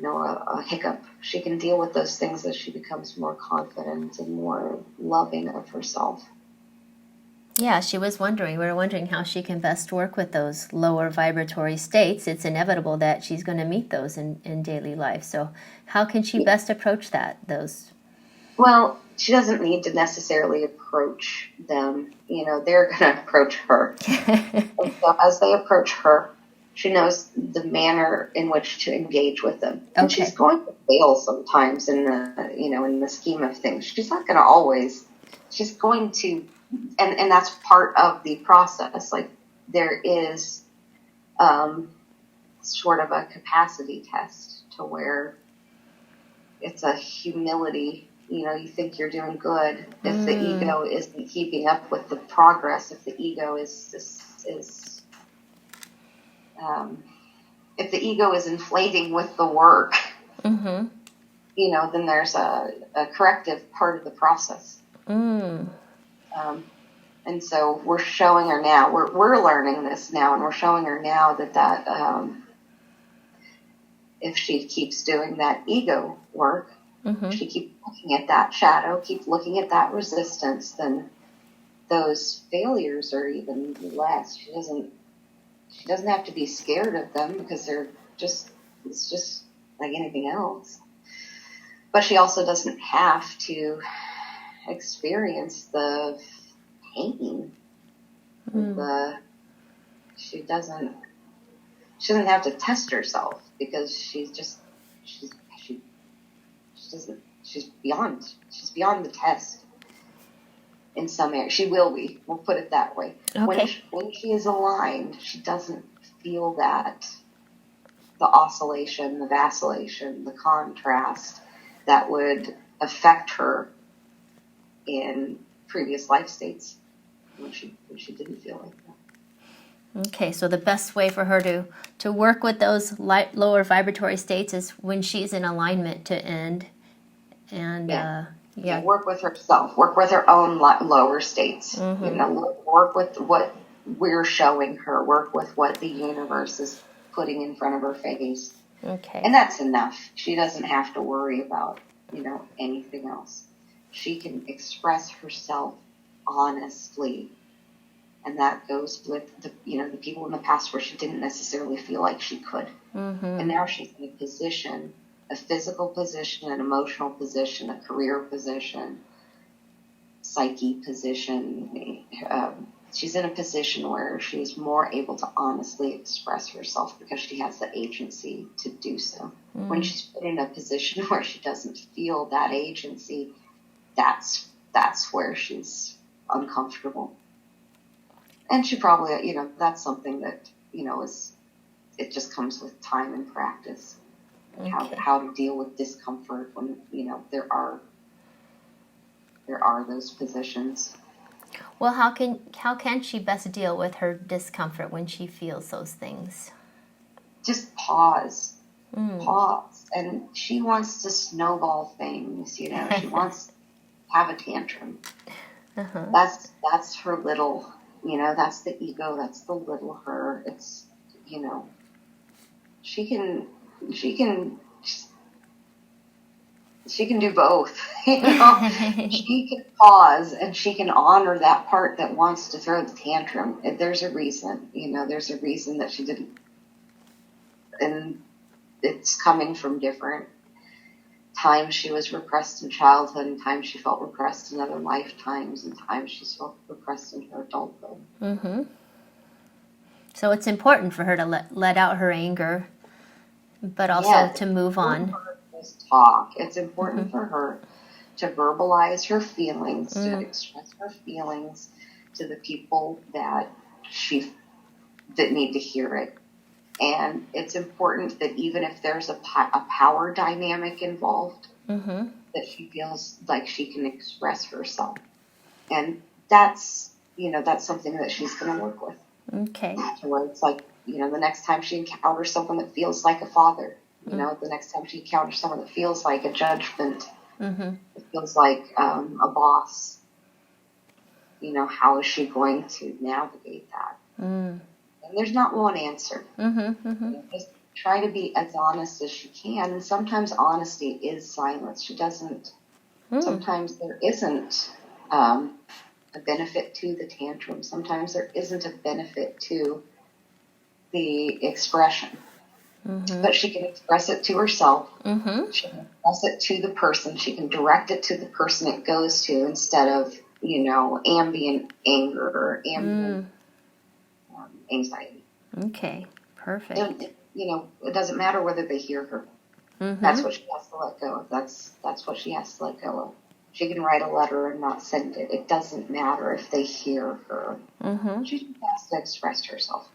a hiccup. She can deal with those things as she becomes more confident and more loving of herself. Yeah, we were wondering how she can best work with those lower vibratory states. It's inevitable that she's going to meet those in daily life. So how can she best approach those? Well, she doesn't need to necessarily approach them. They're going to approach her. And so as they approach her, she knows the manner in which to engage with them. And she's going to fail sometimes in the scheme of things. She's not going to always. She's going to, and that's part of the process. Like there is sort of a capacity test to where it's a humility. You think you're doing good. If the ego isn't keeping up with the progress, if the ego if the ego is inflating with the work, then there's a corrective part of the process. And so we're showing her now, we're learning this now, and we're showing her now that if she keeps doing that ego work, if she keeps looking at that shadow, keep looking at that resistance, then those failures are even less. She doesn't have to be scared of them because it's just like anything else. But she also doesn't have to experience the pain. She doesn't have to test herself because she's beyond the test. in some areas. She will be. We'll put it that way. Okay. When she is aligned, she doesn't feel that the oscillation, the vacillation, the contrast that would affect her in previous life states when she didn't feel like that. Okay, so the best way for her to work with those lower vibratory states is when she's in alignment to end. And work with herself, work with her own lower states. Work with what we're showing her, work with what the universe is putting in front of her face. Okay. And that's enough. She doesn't have to worry about, anything else. She can express herself honestly. And that goes with the people in the past where she didn't necessarily feel like she could. And now she's in a position, a physical position, an emotional position, a career position, psyche position. She's in a position where she's more able to honestly express herself because she has the agency to do so. When she's put in a position where she doesn't feel that agency, that's where she's uncomfortable. And she probably, that's something that, it just comes with time and practice. Okay. How to deal with discomfort when, there are those positions. Well, how can she best deal with her discomfort when she feels those things? Just pause. Pause. And she wants to snowball things, She wants to have a tantrum. That's her little, that's the ego, that's the little her. It's, she can do both. She can pause and she can honor that part that wants to throw the tantrum. There's a reason, there's a reason that she didn't, and it's coming from different times she was repressed in childhood, and times she felt repressed in other lifetimes, and times she felt repressed in her adulthood. So it's important for her to let out her anger, but also to move on. Talk. It's important for her to verbalize her feelings, to express her feelings to the people that need to hear it. And it's important that even if there's a power dynamic involved, that she feels like she can express herself. And that's something that she's going to work with. Okay. Where it's like, the next time she encounters someone that feels like a father, the next time she encounters someone that feels like a judgment, it feels like a boss, how is she going to navigate that? And there's not one answer. Just try to be as honest as she can. And sometimes honesty is silence. She doesn't, sometimes there isn't a benefit to the tantrum. Sometimes there isn't a benefit to the expression. But she can express it to herself. She can express it to the person. She can direct it to the person it goes to instead of, ambient anger or ambient anxiety. Okay, perfect. And, it doesn't matter whether they hear her. That's what she has to let go of. That's what she has to let go of. She can write a letter and not send it. It doesn't matter if they hear her. She just has to express herself.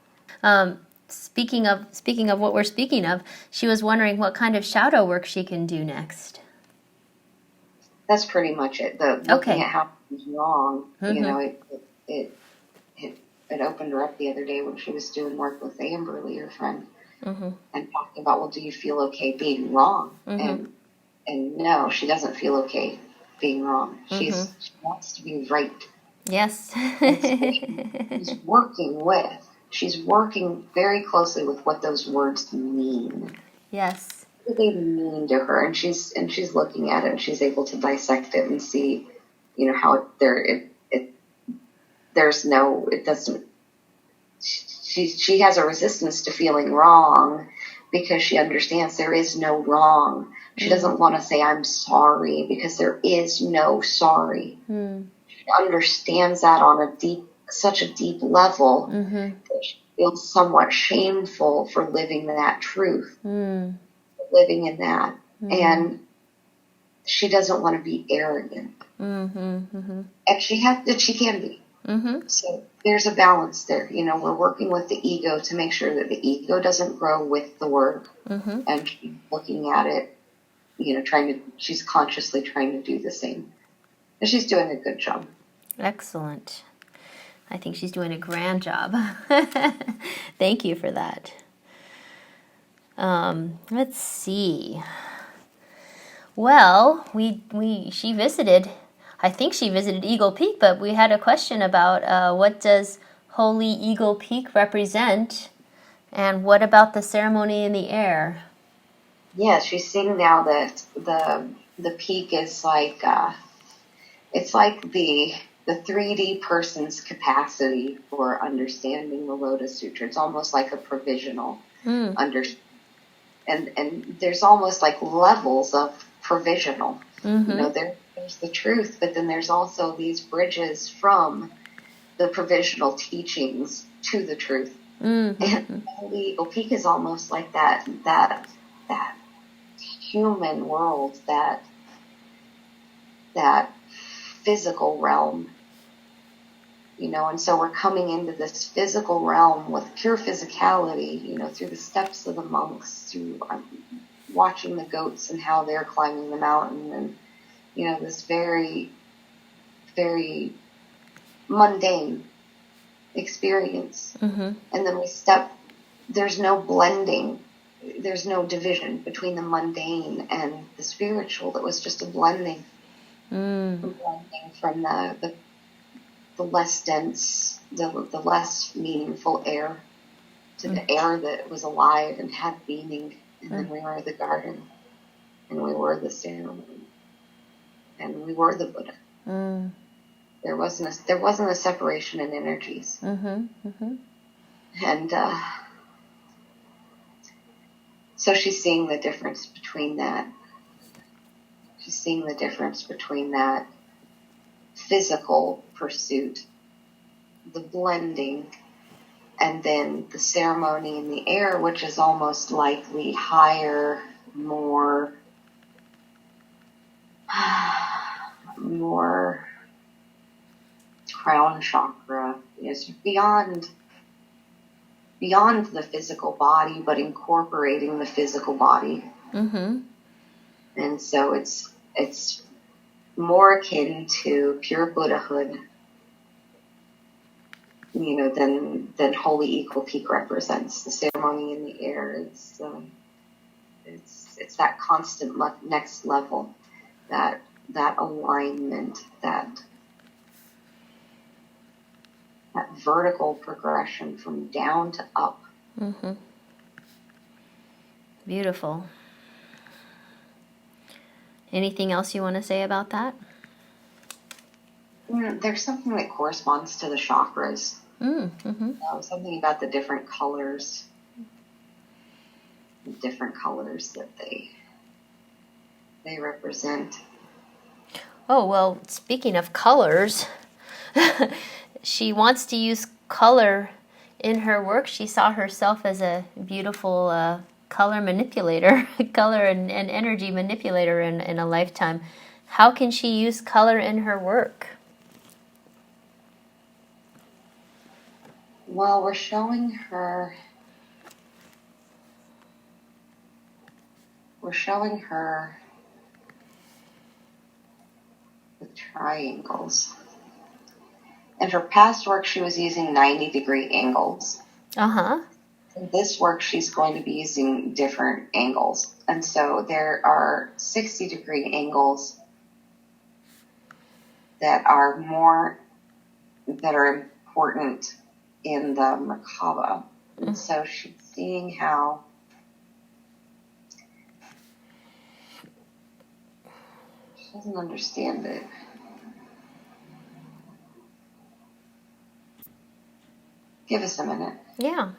Speaking of what we're speaking of, she was wondering what kind of shadow work she can do next. That's pretty much it. Looking at how she's wrong, it opened her up the other day when she was doing work with Amberly, her friend, and talking about, well, do you feel okay being wrong? And no, she doesn't feel okay being wrong. She wants to be right. Yes. She's working very closely with what those words mean. Yes. What they mean to her, and she's looking at it, and she's able to dissect it and see, how she has a resistance to feeling wrong because she understands there is no wrong. She doesn't want to say I'm sorry because there is no sorry. She understands that on such a deep level that she feels somewhat shameful for living that truth, living in that. And she doesn't want to be arrogant. And she can be. So there's a balance there. We're working with the ego to make sure that the ego doesn't grow with the work. And she's looking at it, she's consciously trying to do the same. And she's doing a good job. Excellent. I think she's doing a grand job. Thank you for that. Let's see. Well, she visited, I think she visited Eagle Peak, but we had a question about what does Holy Eagle Peak represent, and what about the ceremony in the air? Yeah, she's seeing now that the peak is like it's like the 3D person's capacity for understanding the Lotus Sutra. It's almost like a provisional understanding. And there's almost like levels of provisional. There's the truth, but then there's also these bridges from the provisional teachings to the truth. And the Eagle Peak is almost like that human world, that physical realm, and so we're coming into this physical realm with pure physicality, through the steps of the monks, through watching the goats and how they're climbing the mountain, and, this very, very mundane experience. And then there's no blending. There's no division between the mundane and the spiritual. It was just a blending. Blending from the less dense, the less meaningful air to the air that was alive and had meaning. And then we were the garden, and we were the ceremony, and we were the Buddha. There wasn't a separation in energies. And so she's seeing the difference between that. She's seeing the difference between that physical pursuit, the blending, and then the ceremony in the air, which is almost like the higher, more crown chakra, is beyond the physical body, but incorporating the physical body. And so it's more akin to pure Buddhahood, than Holy Eagle Peak represents. The ceremony in the air is it's that constant next level, that alignment, that vertical progression from down to up. Beautiful. Anything else you want to say about that? There's something that corresponds to the chakras. Something about the different colors. The different colors that they represent. Oh, well, speaking of colors, she wants to use color in her work. She saw herself as a beautiful color manipulator, color and energy manipulator in a lifetime. How can she use color in her work? Well, we're showing her the triangles. In her past work, she was using 90-degree angles. In this work, she's going to be using different angles. And so there are 60-degree angles that are important in the Merkaba. And so she's seeing how she doesn't understand it. Give us a minute. Yeah.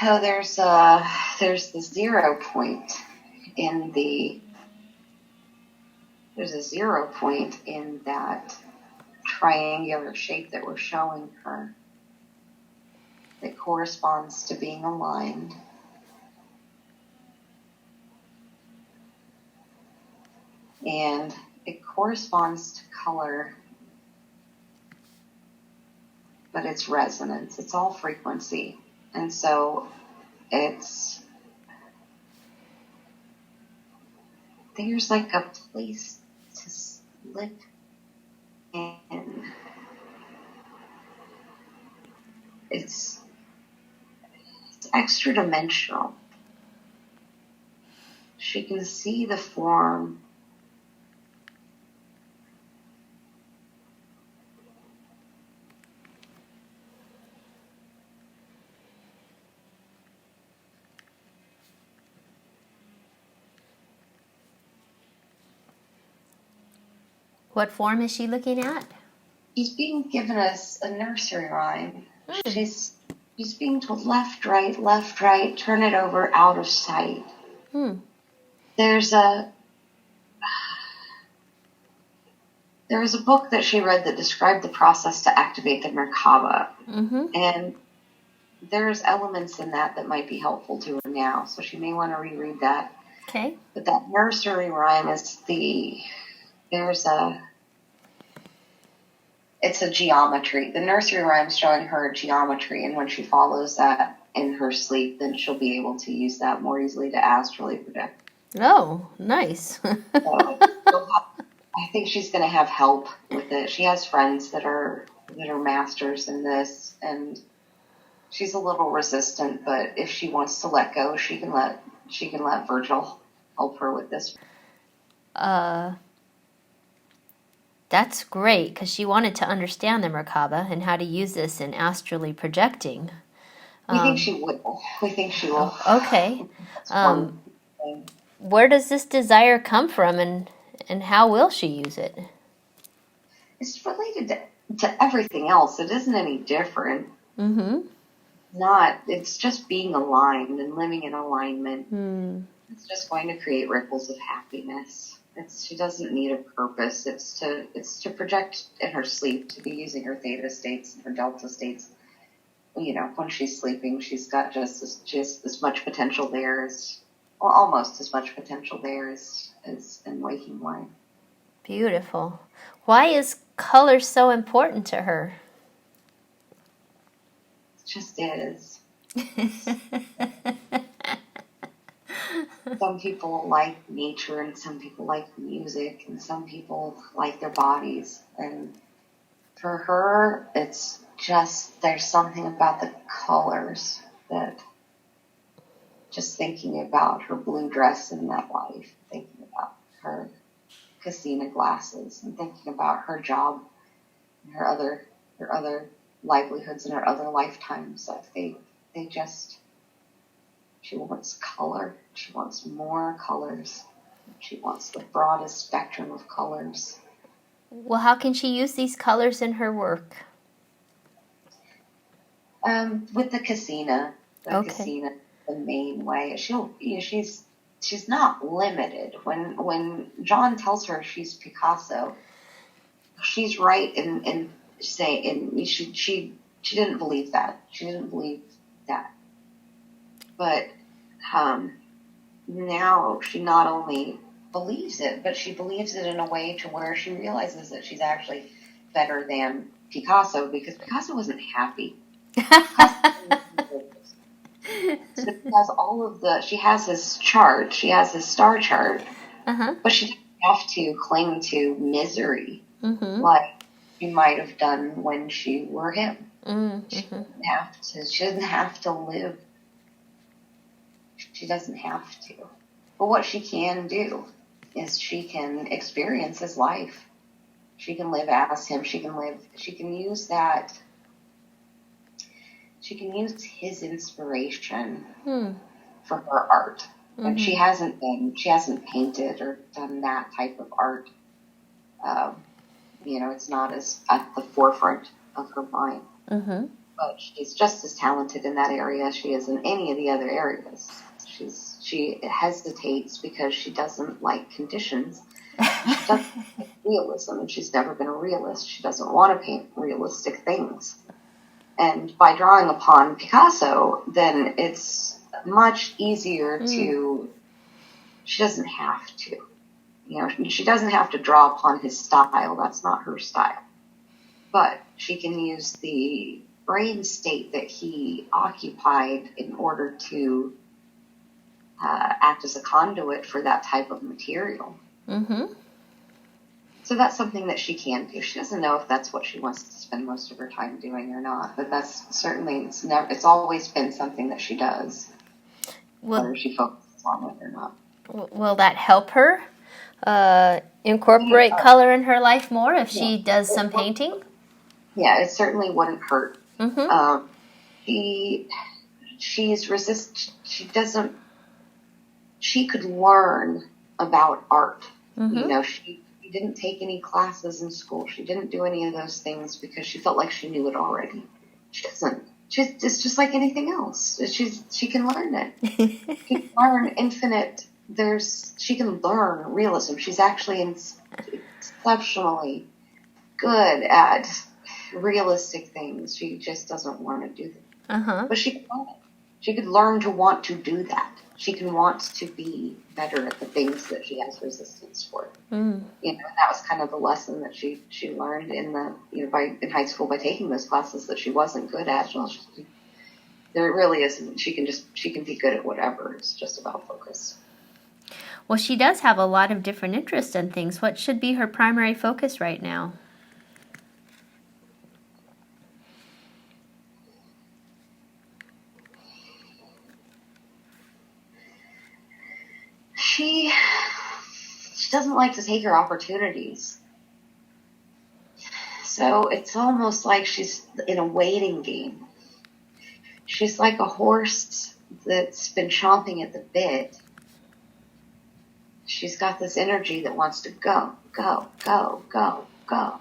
So there's the 0 point in that triangular shape that we're showing her that corresponds to being aligned. And it corresponds to color, but it's resonance. It's all frequency. And so there's like a place to slip in. It's extra dimensional. She can see the form. What form is she looking at? She's being given us a nursery rhyme. She's being told left, right, turn it over, out of sight. There was a book that she read that described the process to activate the Merkaba. And there's elements in that might be helpful to her now, so she may want to reread that. Okay. But that nursery rhyme is it's a geometry. The nursery rhyme is showing her geometry, and when she follows that in her sleep, then she'll be able to use that more easily to astrally project. Oh, nice. So I think she's going to have help with it. She has friends that are masters in this, and she's a little resistant, but if she wants to let go, she can let Virgil help her with this. That's great, because she wanted to understand the Merkaba and how to use this in astrally projecting. We think she will. We think she will. Okay. Where does this desire come from, and how will she use it? It's related to everything else. It isn't any different. It's just being aligned and living in alignment. It's just going to create ripples of happiness. She doesn't need a purpose. It's to project in her sleep, to be using her theta states and her delta states. You know, when she's sleeping, she's got just as much potential there almost as much potential there as in waking life. Beautiful. Why is color so important to her? It just is. Some people like nature, and some people like music, and some people like their bodies. And for her, it's just, there's something about the colors that, just thinking about her blue dress in that life, thinking about her casino glasses, and thinking about her job, and her other livelihoods and her other lifetimes. She wants color. She wants more colors. She wants the broadest spectrum of colors. Well, how can she use these colors in her work? With the casino. Casino, the main way. She's not limited. When John tells her she's Picasso, she's right in saying, she didn't believe that. She didn't believe that. But now she not only believes it, but she believes it in a way to where she realizes that she's actually better than Picasso, because Picasso wasn't happy. She has his chart, she has his star chart, but she doesn't have to cling to misery like she might have done when she were him. She doesn't have to live. She doesn't have to. But what she can do is she can experience his life. She can live as him. She can use that. She can use his inspiration for her art. And she hasn't painted or done that type of art. It's not as at the forefront of her mind. But she's just as talented in that area as she is in any of the other areas. She hesitates because she doesn't like conditions. She doesn't like realism, and she's never been a realist. She doesn't want to paint realistic things. And by drawing upon Picasso, then it's much easier to, she doesn't have to. You know, she doesn't have to draw upon his style. That's not her style. But she can use the brain state that he occupied in order to act as a conduit for that type of material. Mm-hmm. So that's something that she can do. She doesn't know if that's what she wants to spend most of her time doing or not, but that's certainly, it's always been something that she does, whether she focuses on it or not. Will that help her incorporate color in her life more if she does some painting? Yeah, it certainly wouldn't hurt. Mm-hmm. She could learn about art. Mm-hmm. You know, she didn't take any classes in school. She didn't do any of those things because she felt like she knew it already. She doesn't. It's just like anything else. She can learn it. She can learn infinite. She can learn realism. She's actually exceptionally good at realistic things. She just doesn't want to do them. Uh-huh. But she can learn it. She could learn to want to do that. She can want to be better at the things that she has resistance for. Mm. You know, and that was kind of the lesson that she learned in in high school by taking those classes that she wasn't good at. There really isn't. She can be good at whatever. It's just about focus. Well, she does have a lot of different interests and things. What should be her primary focus right now? She doesn't like to take her opportunities. So it's almost like she's in a waiting game. She's like a horse that's been chomping at the bit. She's got this energy that wants to go, go, go, go, go.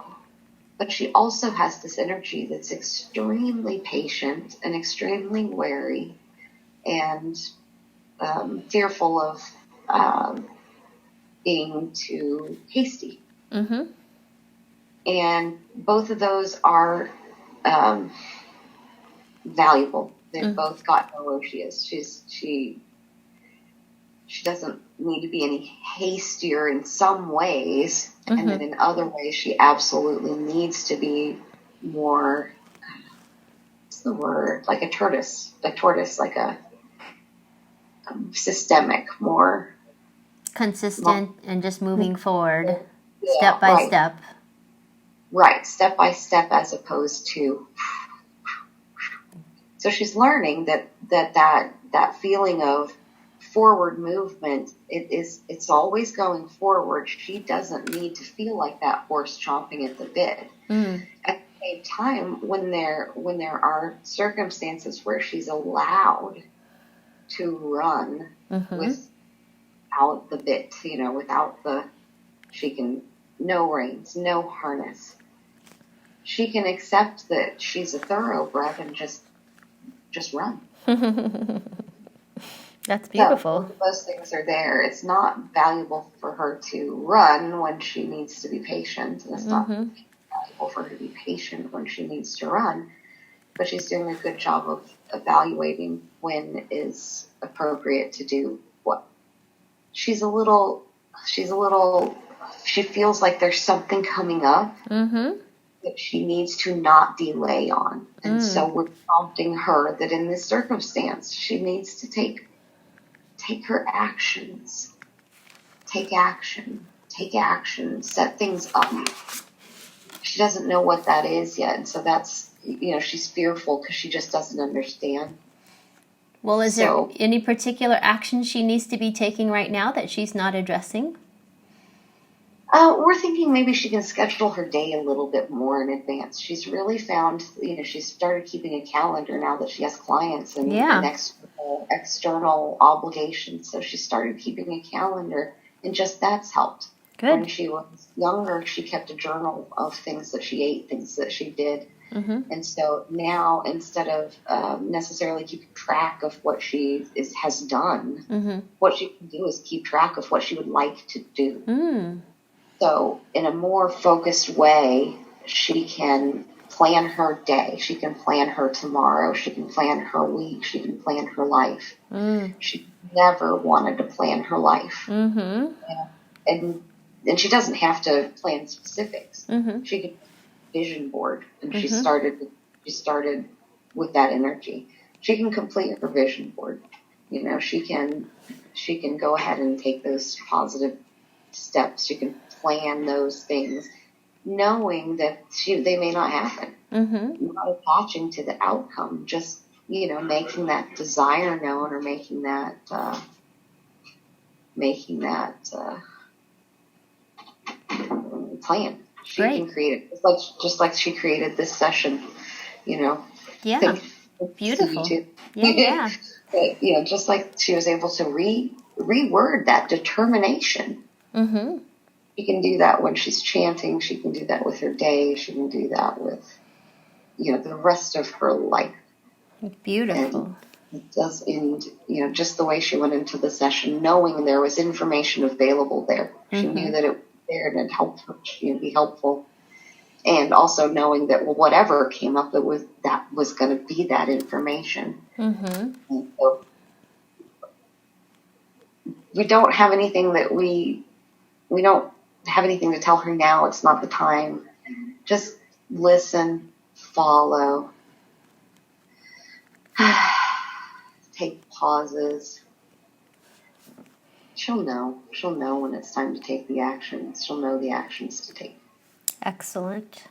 But she also has this energy that's extremely patient and extremely wary and fearful of being too hasty. Mm-hmm. And both of those are valuable. They've both got her where she is. She doesn't need to be any hastier in some ways, and then in other ways she absolutely needs to be more, what's the word, like a tortoise, like a systemic, more consistent and just moving forward, yeah, step by step. Right, step by step, as opposed to. So she's learning that feeling of forward movement, it's always going forward. She doesn't need to feel like that horse chomping at the bit. Mm. At the same time, when there are circumstances where she's allowed to run without the bit, she can, no reins, no harness. She can accept that she's a thoroughbred and just run. That's beautiful. So those things are there. It's not valuable for her to run when she needs to be patient, and it's not valuable for her to be patient when she needs to run. But she's doing a good job of evaluating when is appropriate to do what. She feels like there's something coming up that she needs to not delay on. And so we're prompting her that in this circumstance, she needs to take her actions. Take action, set things up. She doesn't know what that is yet. And so that's, she's fearful because she just doesn't understand. Well, is there any particular action she needs to be taking right now that she's not addressing? We're thinking maybe she can schedule her day a little bit more in advance. She's really found, she's started keeping a calendar now that she has clients and external obligations. So she started keeping a calendar, and just that's helped. Good. When she was younger, she kept a journal of things that she ate, things that she did. And so now, instead of necessarily keeping track of what she has done, what she can do is keep track of what she would like to do. So in a more focused way, she can plan her day. She can plan her tomorrow. She can plan her week. She can plan her life. She never wanted to plan her life. Mm-hmm. And she doesn't have to plan specifics. She could vision board, and she started with that energy. She can complete her vision board. You know, she can go ahead and take those positive steps. She can plan those things, knowing that they may not happen. Not attaching to the outcome, just, you know, making that desire known, or making that plan. She Great. can create it, just like she created this session. You know. Yeah. Beautiful. Yeah. But, you know, just like she was able to reword that determination. She can do that when she's chanting. She can do that with her day. She can do that with, you know, the rest of her life. Beautiful. And it does end, you know, just the way she went into the session, knowing there was information available there. She knew that it was there and it helped her, you know, be helpful. And also knowing that whatever came up, that was going to be that information. And so we don't have anything that we don't have anything to tell her now. It's not the time. Just listen, follow, take pauses. She'll know when it's time to take the actions. She'll know the actions to take. Excellent.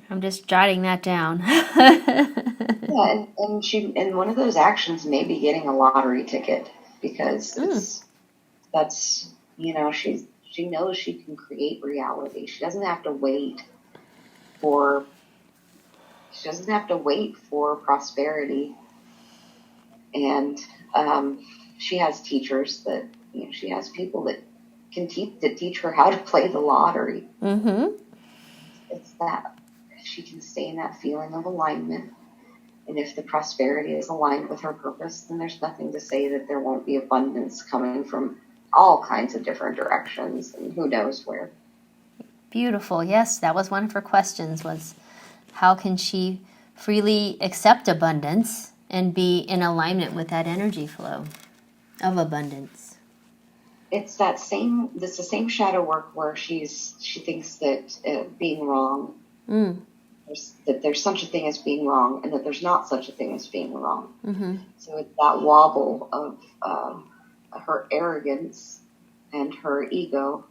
I'm just jotting that down. Yeah, and one of those actions may be getting a lottery ticket, because that's, you know, she knows she can create reality. She doesn't have to wait for prosperity. And she has teachers that, you know, she has people that can teach her how to play the lottery. It's that she can stay in that feeling of alignment. And if the prosperity is aligned with her purpose, then there's nothing to say that there won't be abundance coming from all kinds of different directions, and who knows where. Beautiful. Yes, that was one of her questions, was how can she freely accept abundance and be in alignment with that energy flow of abundance. It's the same shadow work where she thinks that being wrong, that there's such a thing as being wrong, and that there's not such a thing as being wrong. So it's that wobble of her arrogance and her ego,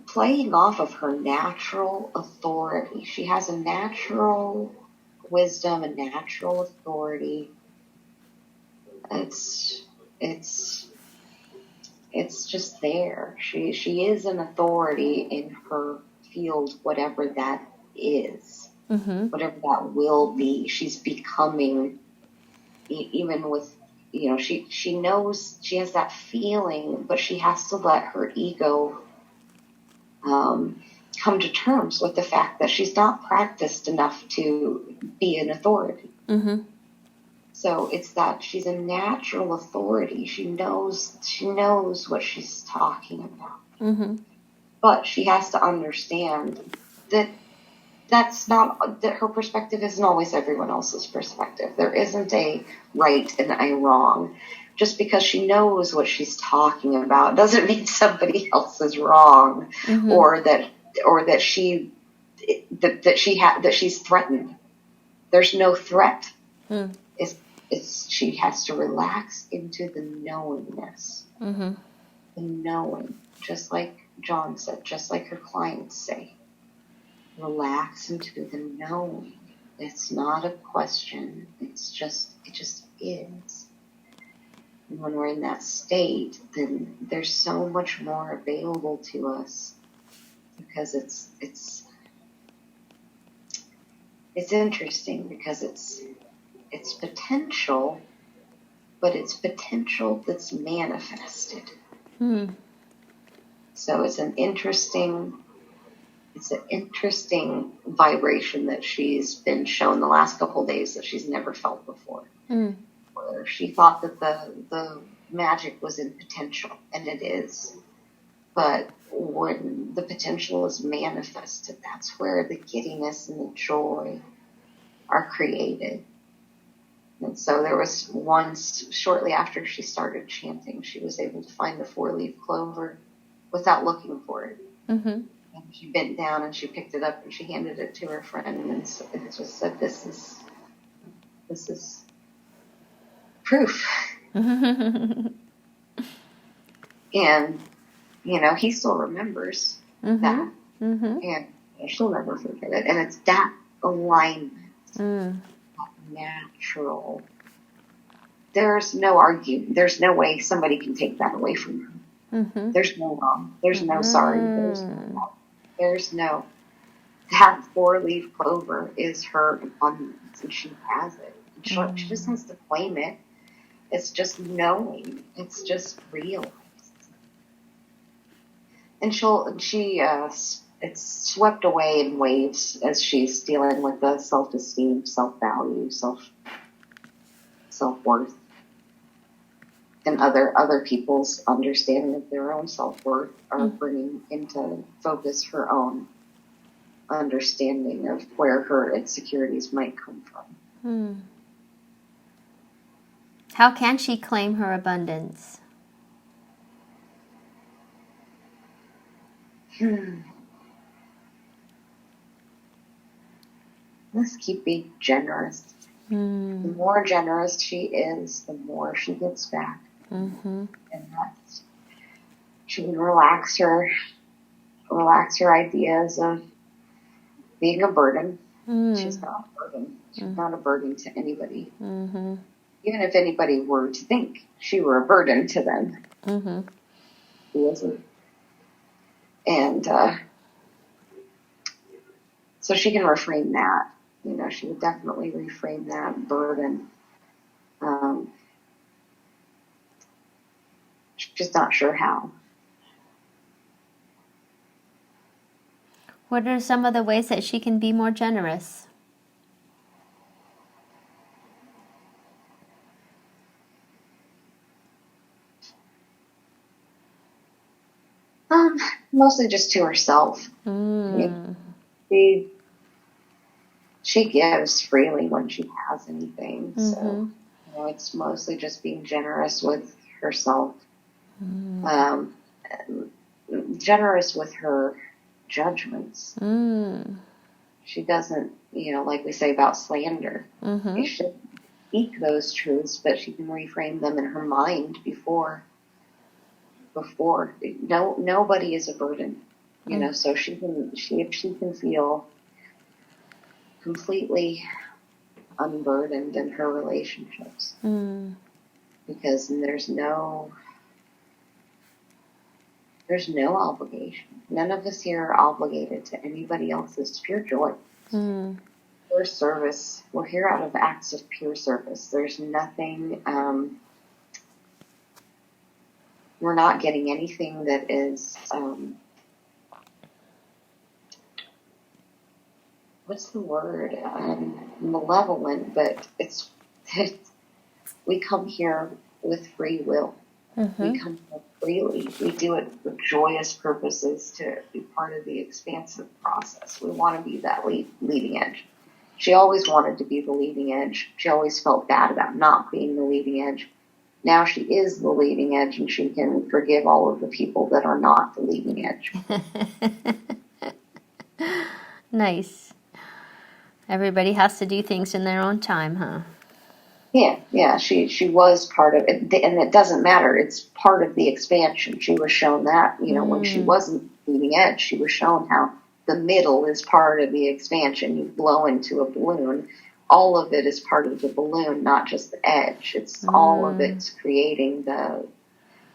playing off of her natural authority. She has a natural wisdom, a natural authority. It's just there. She is an authority in her field, whatever that is, whatever that will be. She's becoming, even with, you know, she knows, she has that feeling, but she has to let her ego come to terms with the fact that she's not practiced enough to be an authority. So it's that she's a natural authority. She knows what she's talking about. But she has to understand that that her perspective isn't always everyone else's perspective. There isn't a right and a wrong. Just because she knows what she's talking about doesn't mean somebody else is wrong, or that she's threatened. There's no threat. She has to relax into the knowingness. The knowing, just like John said, just like her clients say. Relax into the knowing. It's not a question. It just is. And when we're in that state, then there's so much more available to us, because it's interesting, because it's potential, but it's potential that's manifested. So it's an interesting vibration that she's been shown the last couple of days that she's never felt before. Where she thought that the magic was in potential, and it is. But when the potential is manifested, that's where the giddiness and the joy are created. And so there was once, shortly after she started chanting, she was able to find the 4-leaf clover without looking for it. Mm-hmm. And she bent down and she picked it up and she handed it to her friend and just said, "This is proof." And, he still remembers that. Mm-hmm. And she'll never forget it. And it's that alignment, Mm. that natural. There's no argument. There's no way somebody can take that away from her. Mm-hmm. There's no wrong. There's no sorry. There's no. That 4-leaf clover is her abundance, and she has it. And she just has to claim it. It's just knowing. It's just realized. And it's swept away in waves as she's dealing with the self-esteem, self-value, self-worth, and other people's understanding of their own self-worth are bringing into focus her own understanding of where her insecurities might come from. How can she claim her abundance? Let's keep being generous. The more generous she is, the more she gets back. Mm-hmm. And she can relax her ideas of being a burden. She's not a burden. She's not a burden to anybody. Mm-hmm. Even if anybody were to think she were a burden to them. Mm-hmm. She isn't. And so she can reframe that. She would definitely reframe that burden. She's just not sure how. What are some of the ways that she can be more generous? Mostly just to herself. She gives freely when she has anything. So, it's mostly just being generous with herself. Generous with her judgments. She doesn't, like we say about slander. She shouldn't speak those truths, but she can reframe them in her mind before. Nobody is a burden, so she can feel completely unburdened in her relationships because there's no obligation. None of us here are obligated to anybody else's. It's pure joy. Pure service. We're here out of acts of pure service. There's nothing, we're not getting anything that is, what's the word? Malevolent, but we come here with free will. We come here freely. We do it for joyous purposes to be part of the expansive process. We want to be that leading edge. She always wanted to be the leading edge. She always felt bad about not being the leading edge. Now she is the leading edge, and she can forgive all of the people that are not the leading edge. Nice. Everybody has to do things in their own time, huh? Yeah. She was part of it, and it doesn't matter. It's part of the expansion. She was shown that, when she wasn't leading edge, she was shown how the middle is part of the expansion. You blow into a balloon. All of it is part of the balloon, not just the edge. It's all of it's creating the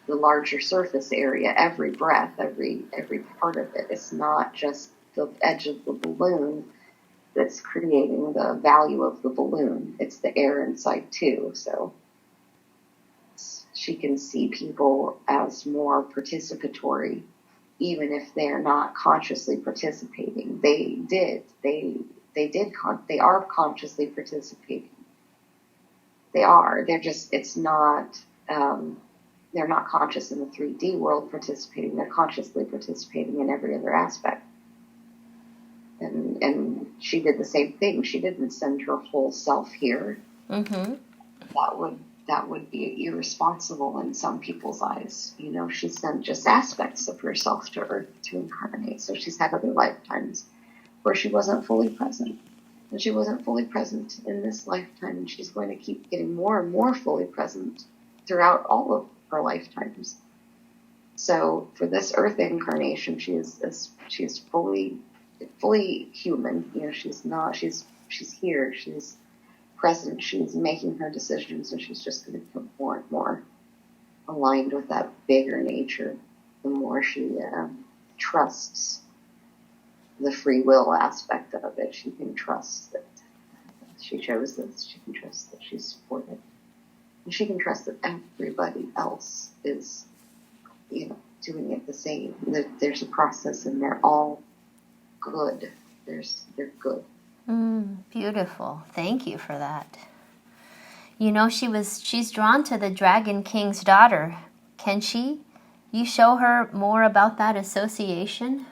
larger surface area. Every breath, every part of it. It's not just the edge of the balloon that's creating the value of the balloon. It's the air inside too. So she can see people as more participatory, even if they're not consciously participating. They are consciously participating. They are. They're just, it's not, they're not conscious in the 3D world participating. They're consciously participating in every other aspect. And she did the same thing. She didn't send her whole self here. Mm-hmm. That would be irresponsible in some people's eyes. You know, she sent just aspects of herself to Earth to incarnate. So she's had other lifetimes where she wasn't fully present. And she wasn't fully present in this lifetime, and she's going to keep getting more and more fully present throughout all of her lifetimes. So for this Earth incarnation, she's fully human. You know, she's here, she's present, she's making her decisions, and she's just going to become more and more aligned with that bigger nature the more she trusts the free will aspect of it. She can trust that she chose this. She can trust that she's supported. And she can trust that everybody else is, you know, doing it the same. There's a process, and they're all good. They're good. Beautiful. Thank you for that. You know, she's drawn to the Dragon King's daughter. Can you show her more about that association?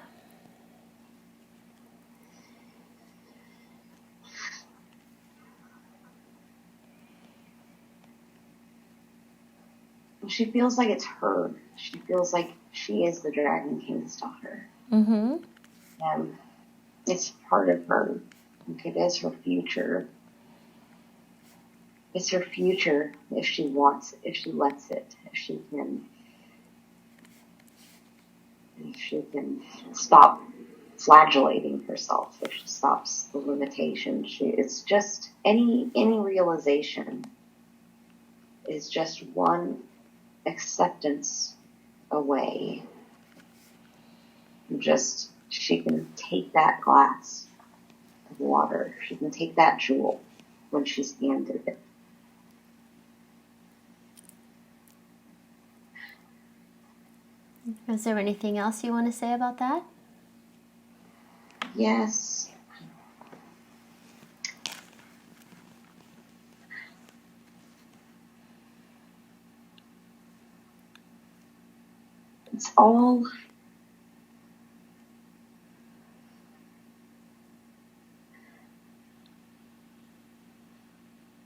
She feels like it's her. She feels like she is the Dragon King's daughter. Mm-hmm. It's part of her. It is her future. It's her future if she wants, if she lets it, if she can stop flagellating herself, if she stops the limitation. It's just any realization is just one acceptance away. She can take that glass of water. She can take that jewel when she's handed it. Is there anything else you want to say about that? Yes.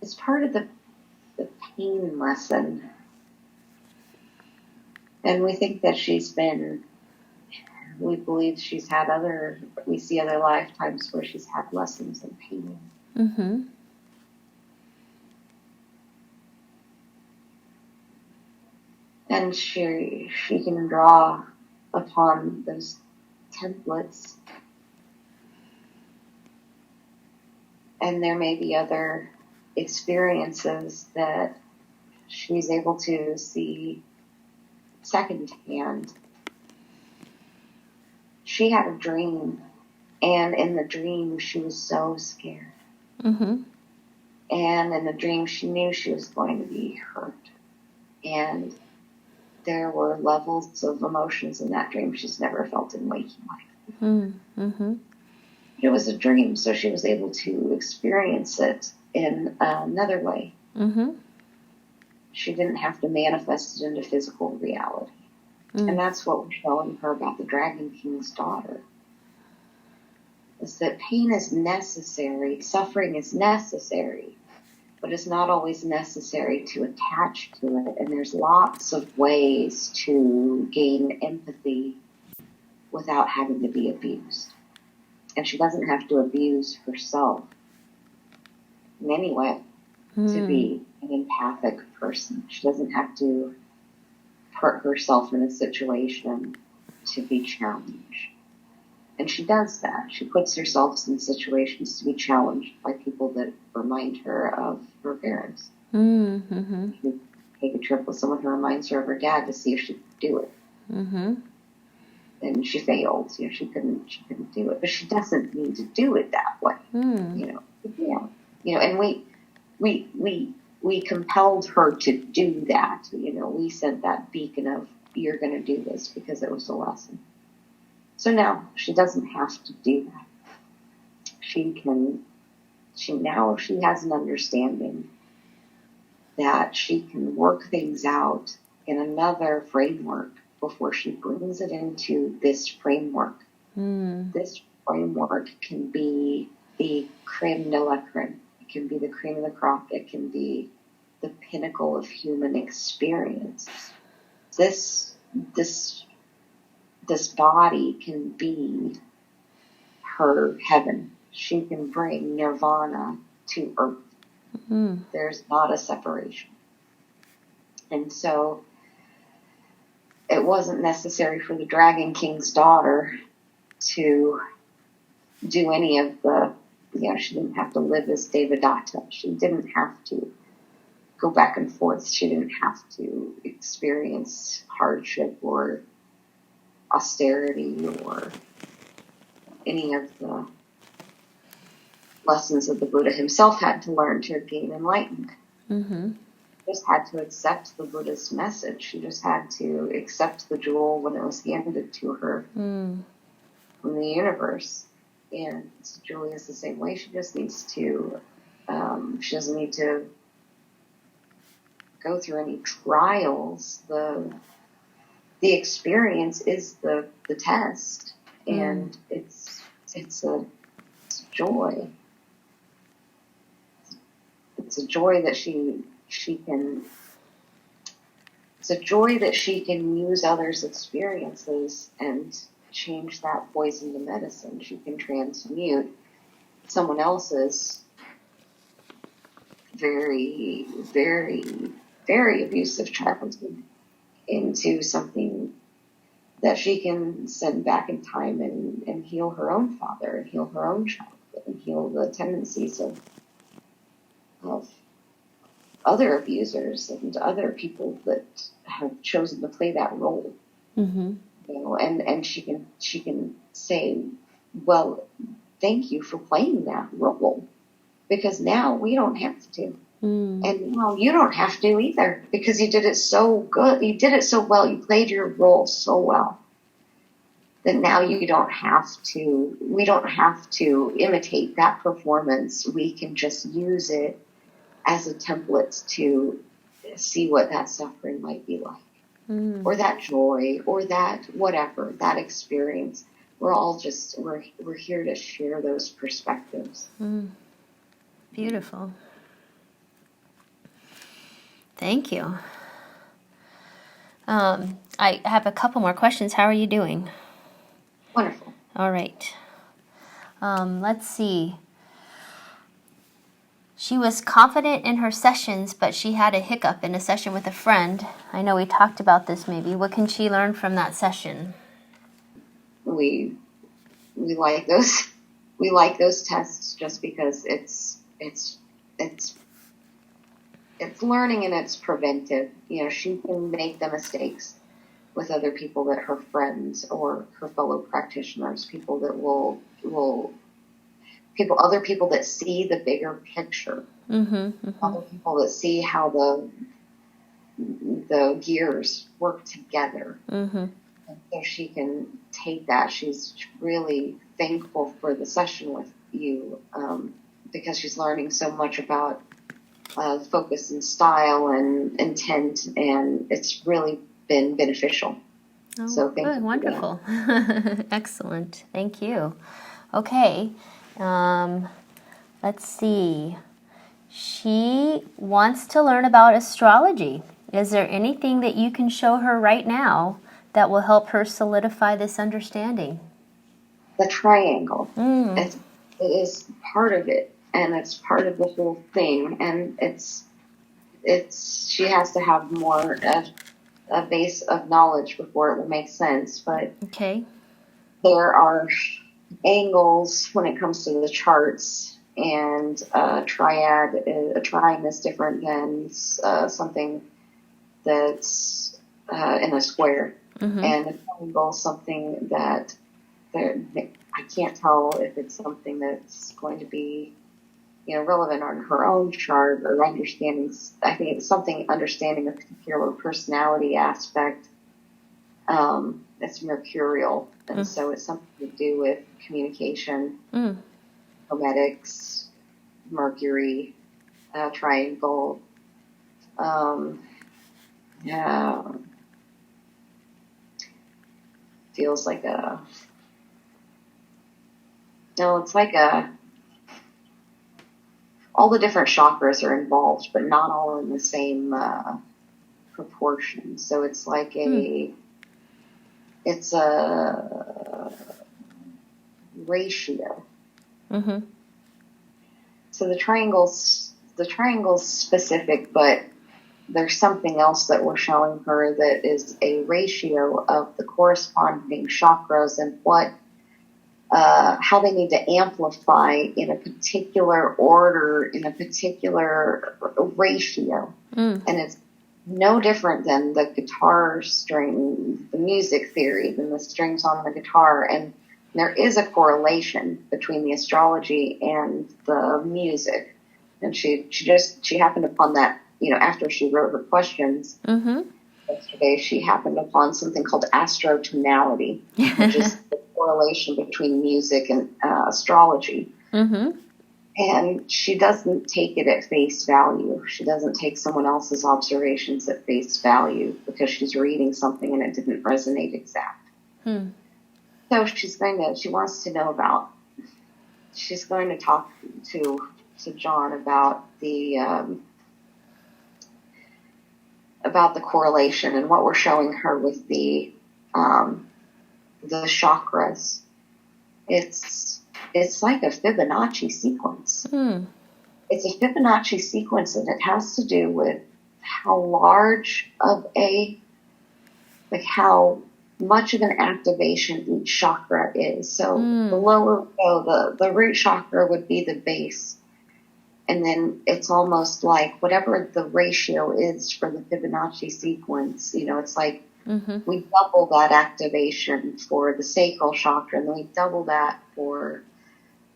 It's part of the pain lesson. And we think that we believe she's had we see other lifetimes where she's had lessons in pain. Mm-hmm. And she can draw upon those templates. And there may be other experiences that she's able to see secondhand. She had a dream, and in the dream she was so scared. Mm-hmm. And in the dream she knew she was going to be hurt. And there were levels of emotions in that dream she's never felt in waking life. Mm-hmm. It was a dream, so she was able to experience it in another way. Mm-hmm. She didn't have to manifest it into physical reality. And that's what we're showing her about the Dragon King's daughter. Is that pain is necessary, suffering is necessary, but it's not always necessary to attach to it. And there's lots of ways to gain empathy without having to be abused. And she doesn't have to abuse herself in any way to be an empathic person. She doesn't have to put herself in a situation to be challenged. And she does that. She puts herself in situations to be challenged by people that remind her of her parents. Mm-hmm. She take a trip with someone who reminds her of her dad to see if she could do it. Mm-hmm. And she failed. You know, she couldn't do it. But she doesn't need to do it that way. You know. Yeah. You know, and we compelled her to do that. You know, we sent that beacon of, you're going to do this, because it was a lesson. So now she doesn't have to do that. She has an understanding that she can work things out in another framework before she brings it into this framework. This framework can be the creme de la creme. It can be the cream of the crop. It can be the pinnacle of human experience. This body can be her heaven. She can bring nirvana to earth. There's not a separation. And so it wasn't necessary for the Dragon King's daughter to do any of the, she didn't have to live as Devadatta. She didn't have to go back and forth. She didn't have to experience hardship or austerity or any of the lessons that the Buddha himself had to learn to gain enlightenment. She just had to accept the Buddha's message. She just had to accept the jewel when it was handed to her from the universe. And Julie is the same way. She just needs to, she doesn't need to go through any trials. The experience is the test, and it's a joy. It's a joy that she can. It's a joy that she can use others' experiences and change that poison to medicine. She can transmute someone else's very, very, very abusive childhood into something that she can send back in time and heal her own father and heal her own childhood and heal the tendencies of other abusers and other people that have chosen to play that role. And she can say, well, thank you for playing that role, because now we don't have to. And now you don't have to either, because you did it so good. You did it so well. You played your role so well that now we don't have to imitate that performance. We can just use it as a template to see what that suffering might be like. Or that joy, or that whatever, that experience. We're all just, we're here to share those perspectives. Beautiful. Thank you. I have a couple more questions. How are you doing? Wonderful. All right. Let's see. She was confident in her sessions, but she had a hiccup in a session with a friend. I know we talked about this maybe. What can she learn from that session? We like those. We like those tests just because it's learning and it's preventive. She can make the mistakes with other people that her friends or her fellow practitioners, people that other people that see the bigger picture, other people that see how the gears work together. And so she can take that. She's really thankful for the session with you, because she's learning so much about focus and style and intent, and it's really been beneficial. Oh, so thank good, you. wonderful. Excellent. Thank you. Okay. Let's see. She wants to learn about astrology. Is there anything that you can show her right now that will help her solidify this understanding? The triangle. It is part of it, and it's part of the whole thing. And she has to have more of a base of knowledge before it will make sense. But there are angles when it comes to the charts, and a triangle is different than something that's in a square, and a triangle is something that I can't tell if it's something that's going to be relevant on her own chart or understanding. I think it's something understanding a particular personality aspect. It's mercurial, and so it's something to do with communication, hermetics, Mercury, triangle. feels like it's like all the different chakras are involved, but not all in the same proportion. So it's like it's a ratio. Mm-hmm. So the triangle's specific, but there's something else that we're showing her that is a ratio of the corresponding chakras and how they need to amplify in a particular order, in a particular ratio. And it's no different than the guitar string, the music theory, than the strings on the guitar. And there is a correlation between the astrology and the music. And she happened upon that, after she wrote her questions yesterday, she happened upon something called astrotonality, which is the correlation between music and astrology. And she doesn't take it at face value. She doesn't take someone else's observations at face value because she's reading something and it didn't resonate exact. So she's going to talk to John about the correlation and what we're showing her with the chakras. It's like a Fibonacci sequence. It's a Fibonacci sequence, and it has to do with how large of how much of an activation each chakra is. So the root chakra would be the base. And then it's almost like whatever the ratio is for the Fibonacci sequence, it's like we double that activation for the sacral chakra, and then we double that for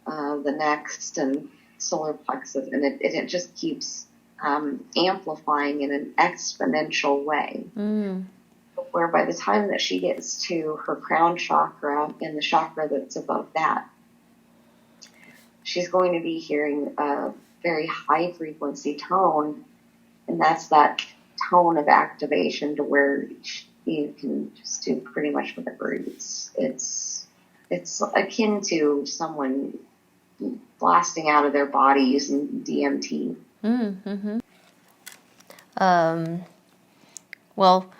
the next and solar plexus, and it just keeps amplifying in an exponential way. Where by the time that she gets to her crown chakra and the chakra that's above that, she's going to be hearing a very high frequency tone, and that's that tone of activation to where you can just do pretty much whatever. It's akin to someone blasting out of their body using DMT. Well,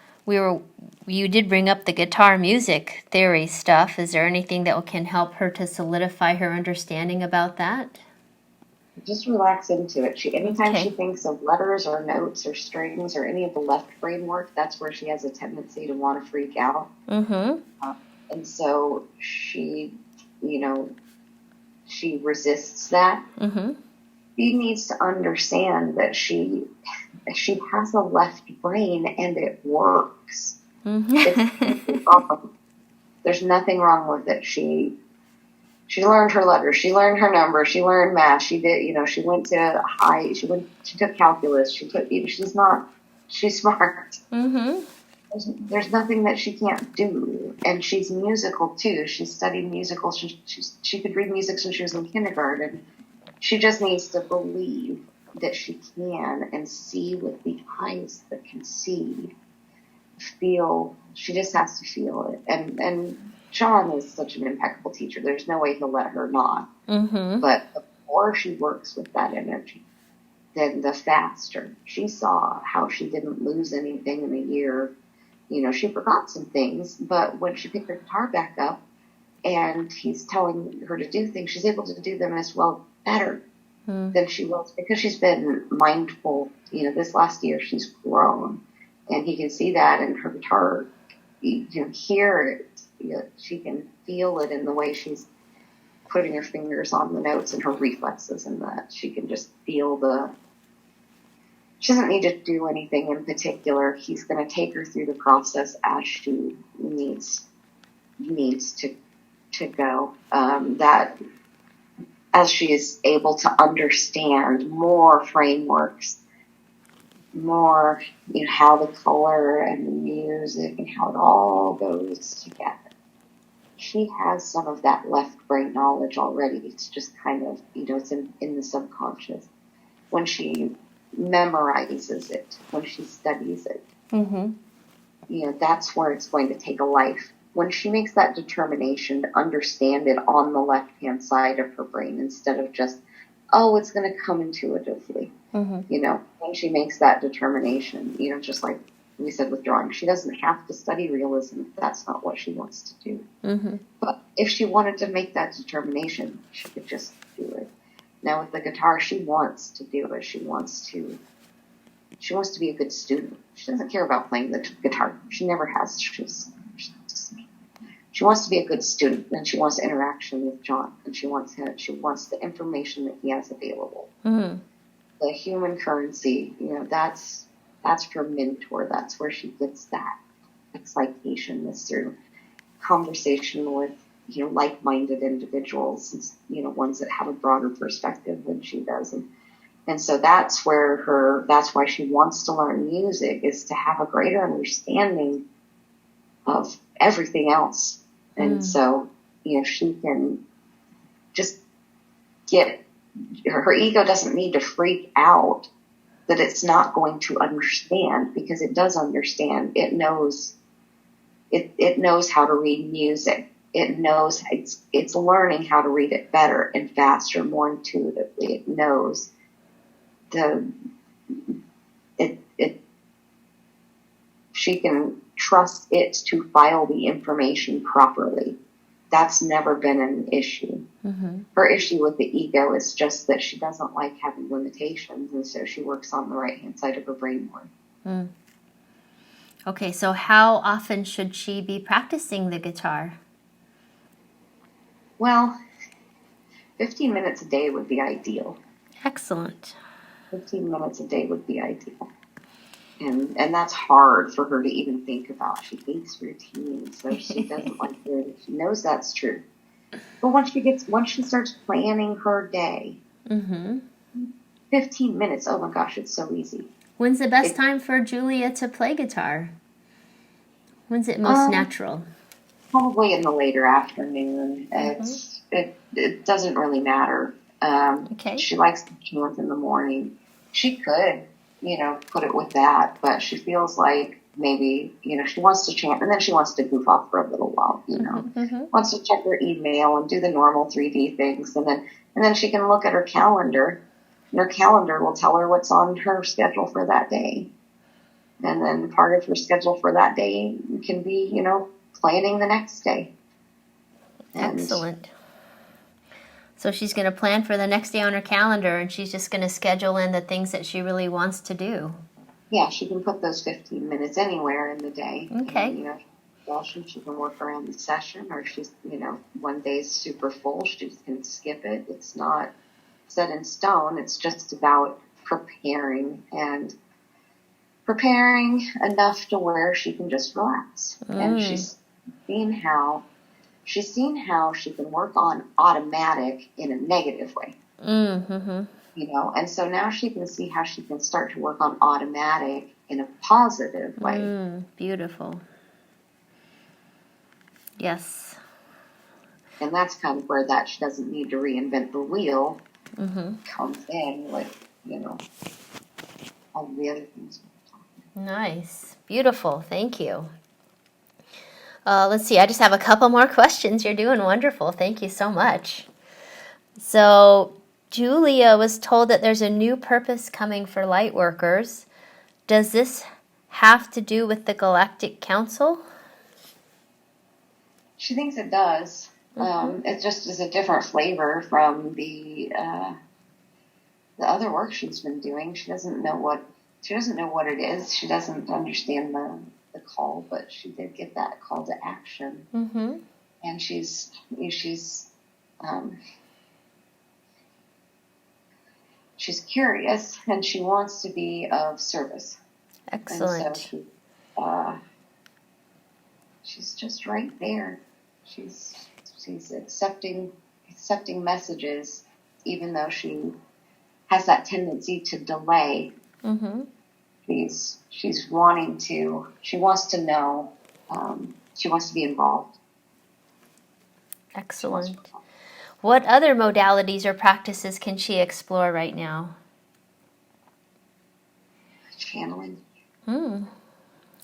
you did bring up the guitar music theory stuff. Is there anything that can help her to solidify her understanding about that? Just relax into it. Anytime she thinks of letters or notes or strings or any of the left brain work, that's where she has a tendency to want to freak out. And so she resists that. She needs to understand that she has a left brain and it works. It's awesome. There's nothing wrong with it. She learned her letters. She learned her numbers. She learned math. She did, she went to she took calculus. She's smart. There's nothing that she can't do. And she's musical too. She studied musical. She could read music since she was in kindergarten. She just needs to believe that she can and see with the eyes that can see, feel. She just has to feel it. And John is such an impeccable teacher. There's no way he'll let her not. But the more she works with that energy, then the faster. She saw how she didn't lose anything in a year. She forgot some things, but when she picked her guitar back up and he's telling her to do things, she's able to do them as well, better than she was, because she's been mindful. This last year she's grown, and he can see that in her guitar. You can hear it. She can feel it in the way she's putting her fingers on the notes and her reflexes, and that she can just feel she doesn't need to do anything in particular. He's going to take her through the process as she needs to go. That as she is able to understand more frameworks, more, how the color and the music and how it all goes together. She has some of that left brain knowledge already. It's just kind of, it's in the subconscious. When she memorizes it, when she studies it, Mm-hmm. That's where it's going to take a life. When she makes that determination to understand it on the left-hand side of her brain instead of just, oh, it's going to come intuitively. Mm-hmm. When she makes that determination, just like we said with drawing, she doesn't have to study realism if that's not what she wants to do. Mm-hmm. But if she wanted to make that determination, she could just do it. Now with the guitar, she wants to do it. She wants to be a good student. She doesn't care about playing the guitar. She never has. She wants to be a good student, and she wants interaction with John, and she wants the information that he has available. Mm-hmm. The human currency, that's her mentor. That's where she gets that excitation, is through conversation with like-minded individuals, ones that have a broader perspective than she does, and so that's why she wants to learn music, is to have a greater understanding of everything else. And so, she can just her ego doesn't need to freak out that it's not going to understand, because it does understand. It knows how to read music. It knows it's learning how to read it better and faster, more intuitively. It knows she can trust it to file the information properly. That's never been an issue. Mm-hmm. Her issue with the ego is just that she doesn't like having limitations, and so she works on the right-hand side of her brain more. Mm. Okay, so how often should she be practicing the guitar? Well, 15 minutes a day would be ideal. Excellent. 15 minutes a day would be ideal. And that's hard for her to even think about. She hates routine, so she doesn't like it. She knows that's true. But once she starts planning her day, 15 minutes, oh my gosh, it's so easy. When's the best time for Julia to play guitar? When's it most natural? Probably in the later afternoon. It doesn't really matter. Okay. She likes to chant in the morning. She could, put it with that, but she feels like maybe, she wants to chant, and then she wants to goof off for a little while, wants to check her email and do the normal 3D things, and then she can look at her calendar, and her calendar will tell her what's on her schedule for that day. And then part of her schedule for that day can be, planning the next day. Excellent. So she's going to plan for the next day on her calendar, and she's just going to schedule in the things that she really wants to do. Yeah, she can put those 15 minutes anywhere in the day. Okay. And, she can work around the session, or she's, one day's super full, she can skip it. It's not set in stone. It's just about preparing enough to where she can just relax. And she's seen how she can work on automatic in a negative way. Mm-hmm. And so now she can see how she can start to work on automatic in a positive way. Beautiful. Yes. And that's kind of where that she doesn't need to reinvent the wheel comes in with, all the other things. Nice. Beautiful. Thank you. Let's see. I just have a couple more questions. You're doing wonderful. Thank you so much. So Julia was told that there's a new purpose coming for light workers. Does this have to do with the Galactic Council? She thinks it does. It just is a different flavor from the other work she's been doing. She doesn't know what it is. She doesn't understand the call, but she did get that call to action. Mm-hmm. And she's curious, and she wants to be of service. Excellent. And so she's just right there. She's accepting messages, even though she has that tendency to delay. Mm-hmm. She wants to know, she wants to be involved. Excellent. What other modalities or practices can she explore right now? Channeling.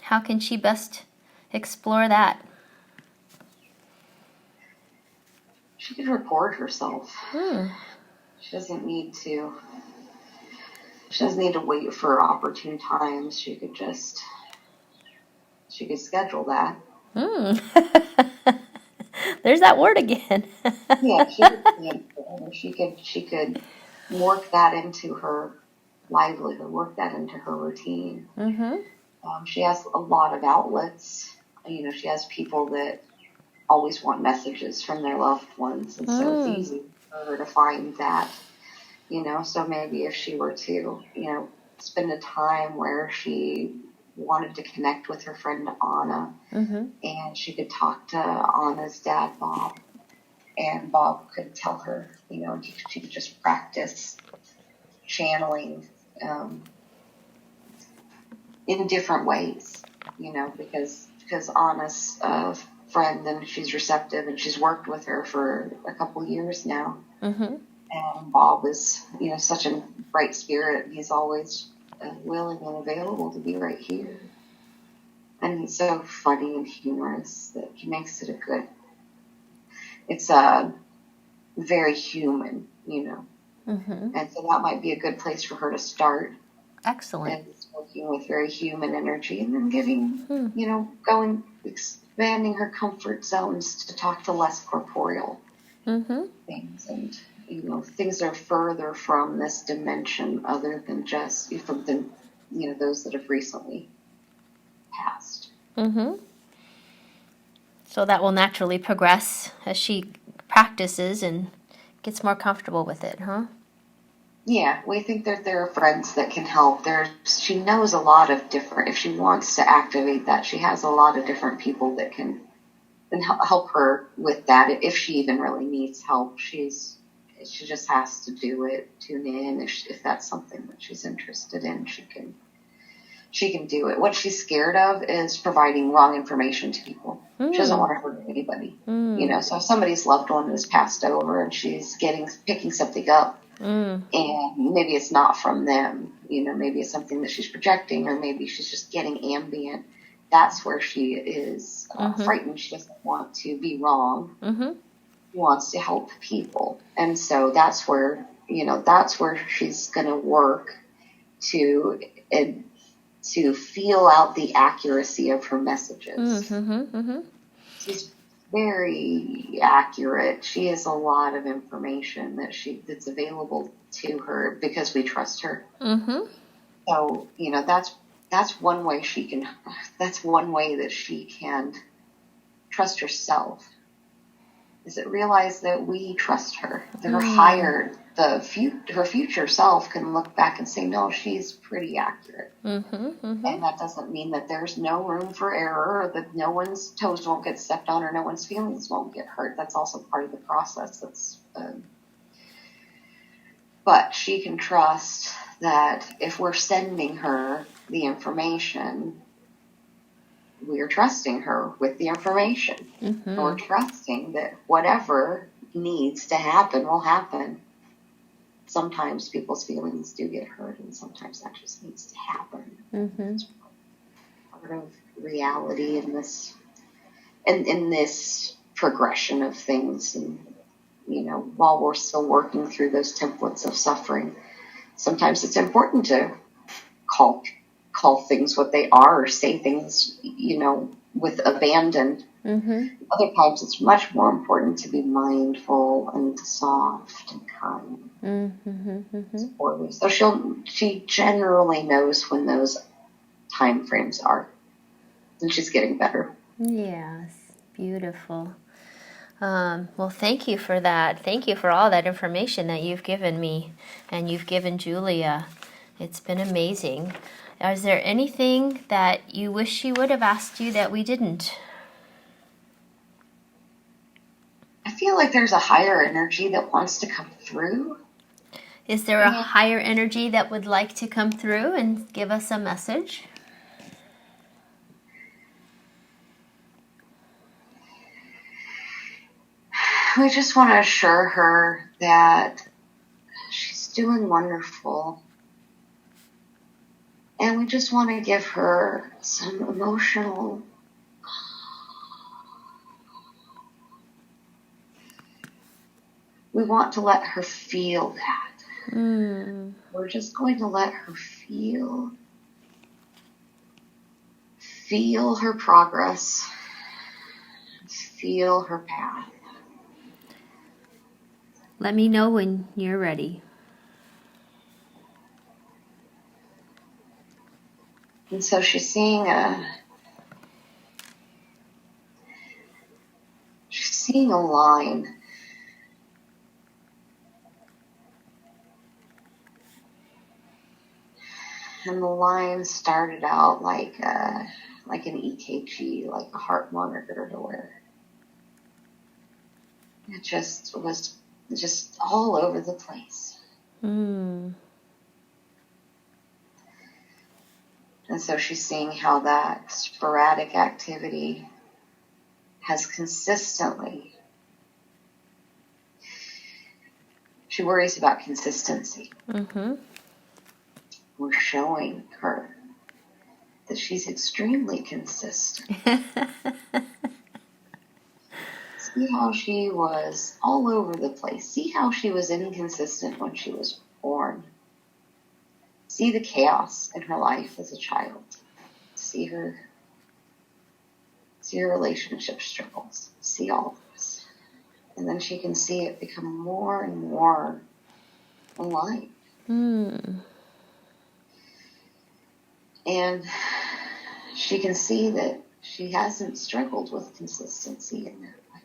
How can she best explore that? She could record herself. Hmm. She doesn't need to wait for opportune times. She could schedule that. Hmm. There's that word again. Yeah, she could work that into her livelihood, work that into her routine. Mm-hmm. She has a lot of outlets. She has people that always want messages from their loved ones, and so it's easy for her to find that. So maybe if she were to, spend a time where she wanted to connect with her friend Anna, Mm-hmm. and she could talk to Anna's dad, Bob, and Bob could tell her, she could just practice channeling in different ways, because Anna's a friend and she's receptive and she's worked with her for a couple years now. Mm-hmm. And Bob is, such a bright spirit. He's always willing and available to be right here. And he's so funny and humorous that he makes it it's very human, Mm-hmm. And so that might be a good place for her to start. Excellent. And working with very human energy, and then giving, expanding her comfort zones to talk to less corporeal things, and things are further from this dimension, other than just from those that have recently passed. Mm-hmm. So that will naturally progress as she practices and gets more comfortable with it, huh? Yeah, we think that there are friends that can help. She knows a lot of different. If she wants to activate that, she has a lot of different people that can help her with that. If she even really needs help, she just has to do it. Tune in if that's something that she's interested in. She can do it. What she's scared of is providing wrong information to people. She doesn't want to hurt anybody. So if somebody's loved one has passed over and she's picking something up, and maybe it's not from them, maybe it's something that she's projecting, or maybe she's just getting ambient. That's where she is frightened. She doesn't want to be wrong. She wants to help people. And so that's where she's going to work to feel out the accuracy of her messages. She's very accurate. She has a lot of information that's available to her because we trust her. So, that's one way that's one way that she can trust herself, is it realize that we trust her. Her future self can look back and say, no, she's pretty accurate. And that doesn't mean that there's no room for error, or that no one's toes won't get stepped on, or no one's feelings won't get hurt. That's also part of the process. But she can trust that if we're sending her the information, we're trusting her with the information. We're trusting that whatever needs to happen will happen. Sometimes people's feelings do get hurt, and sometimes that just needs to happen. It's part of reality in this progression of things. And while we're still working through those templates of suffering, sometimes it's important to call things what they are, or say things, with abandon. Other times it's much more important to be mindful and soft and kind. Supportive. So she generally knows when those time frames are, and she's getting better. Yes, beautiful. Well, thank you for that. Thank you for all that information that you've given me and you've given Julia. It's been amazing. Is there anything that you wish she would have asked you that we didn't? I feel like there's a higher energy that wants to come through. Is there a higher energy that would like to come through and give us a message? We just want to assure her that she's doing wonderful. And we just want to give her some emotional. We want to let her feel that. We're just going to let her feel her progress, feel her path. Let me know when you're ready. And so she's seeing a line. And the line started out like an EKG, like a heart monitor, to where it just was just all over the place. And so she's seeing how that sporadic activity has consistently. She worries about consistency. We're showing her that she's extremely consistent. See how she was all over the place. See how she was inconsistent when she was born. See the chaos in her life as a child. See her relationship struggles. See all this. And then she can see it become more and more alive. And she can see that she hasn't struggled with consistency in that way.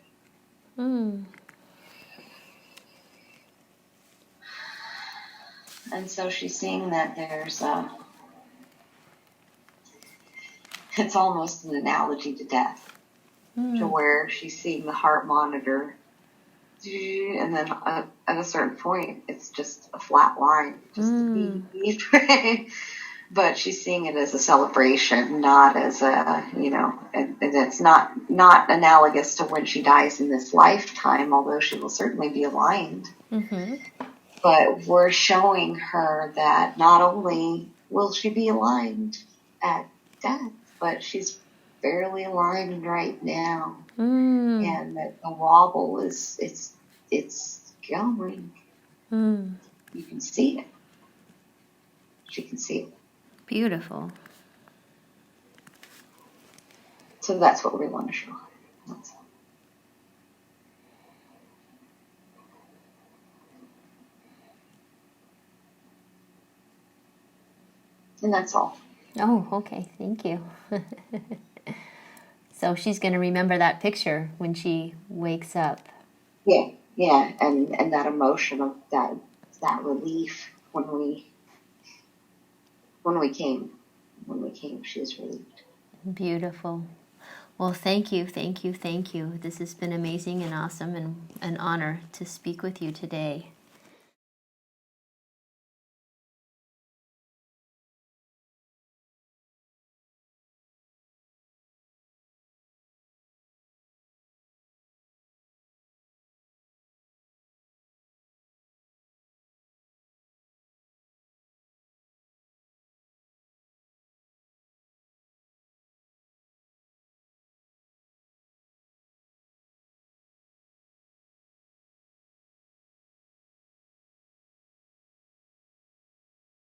And so she's seeing that there's it's almost an analogy to death, to where she's seeing the heart monitor, and then at a certain point, it's just a flat line, just a beep. But she's seeing it as a celebration, not as a, and it's not analogous to when she dies in this lifetime, although she will certainly be aligned. But we're showing her that not only will she be aligned at death, but she's fairly aligned right now. And that the wobble it's going. You can see it. She can see it. Beautiful. So that's what we want to show her. That's all. And that's all. Oh, okay. Thank you. So she's going to remember that picture when she wakes up. Yeah, and that emotion of that relief when we came, she was relieved. Beautiful. Well, thank you. This has been amazing and awesome, and an honor to speak with you today.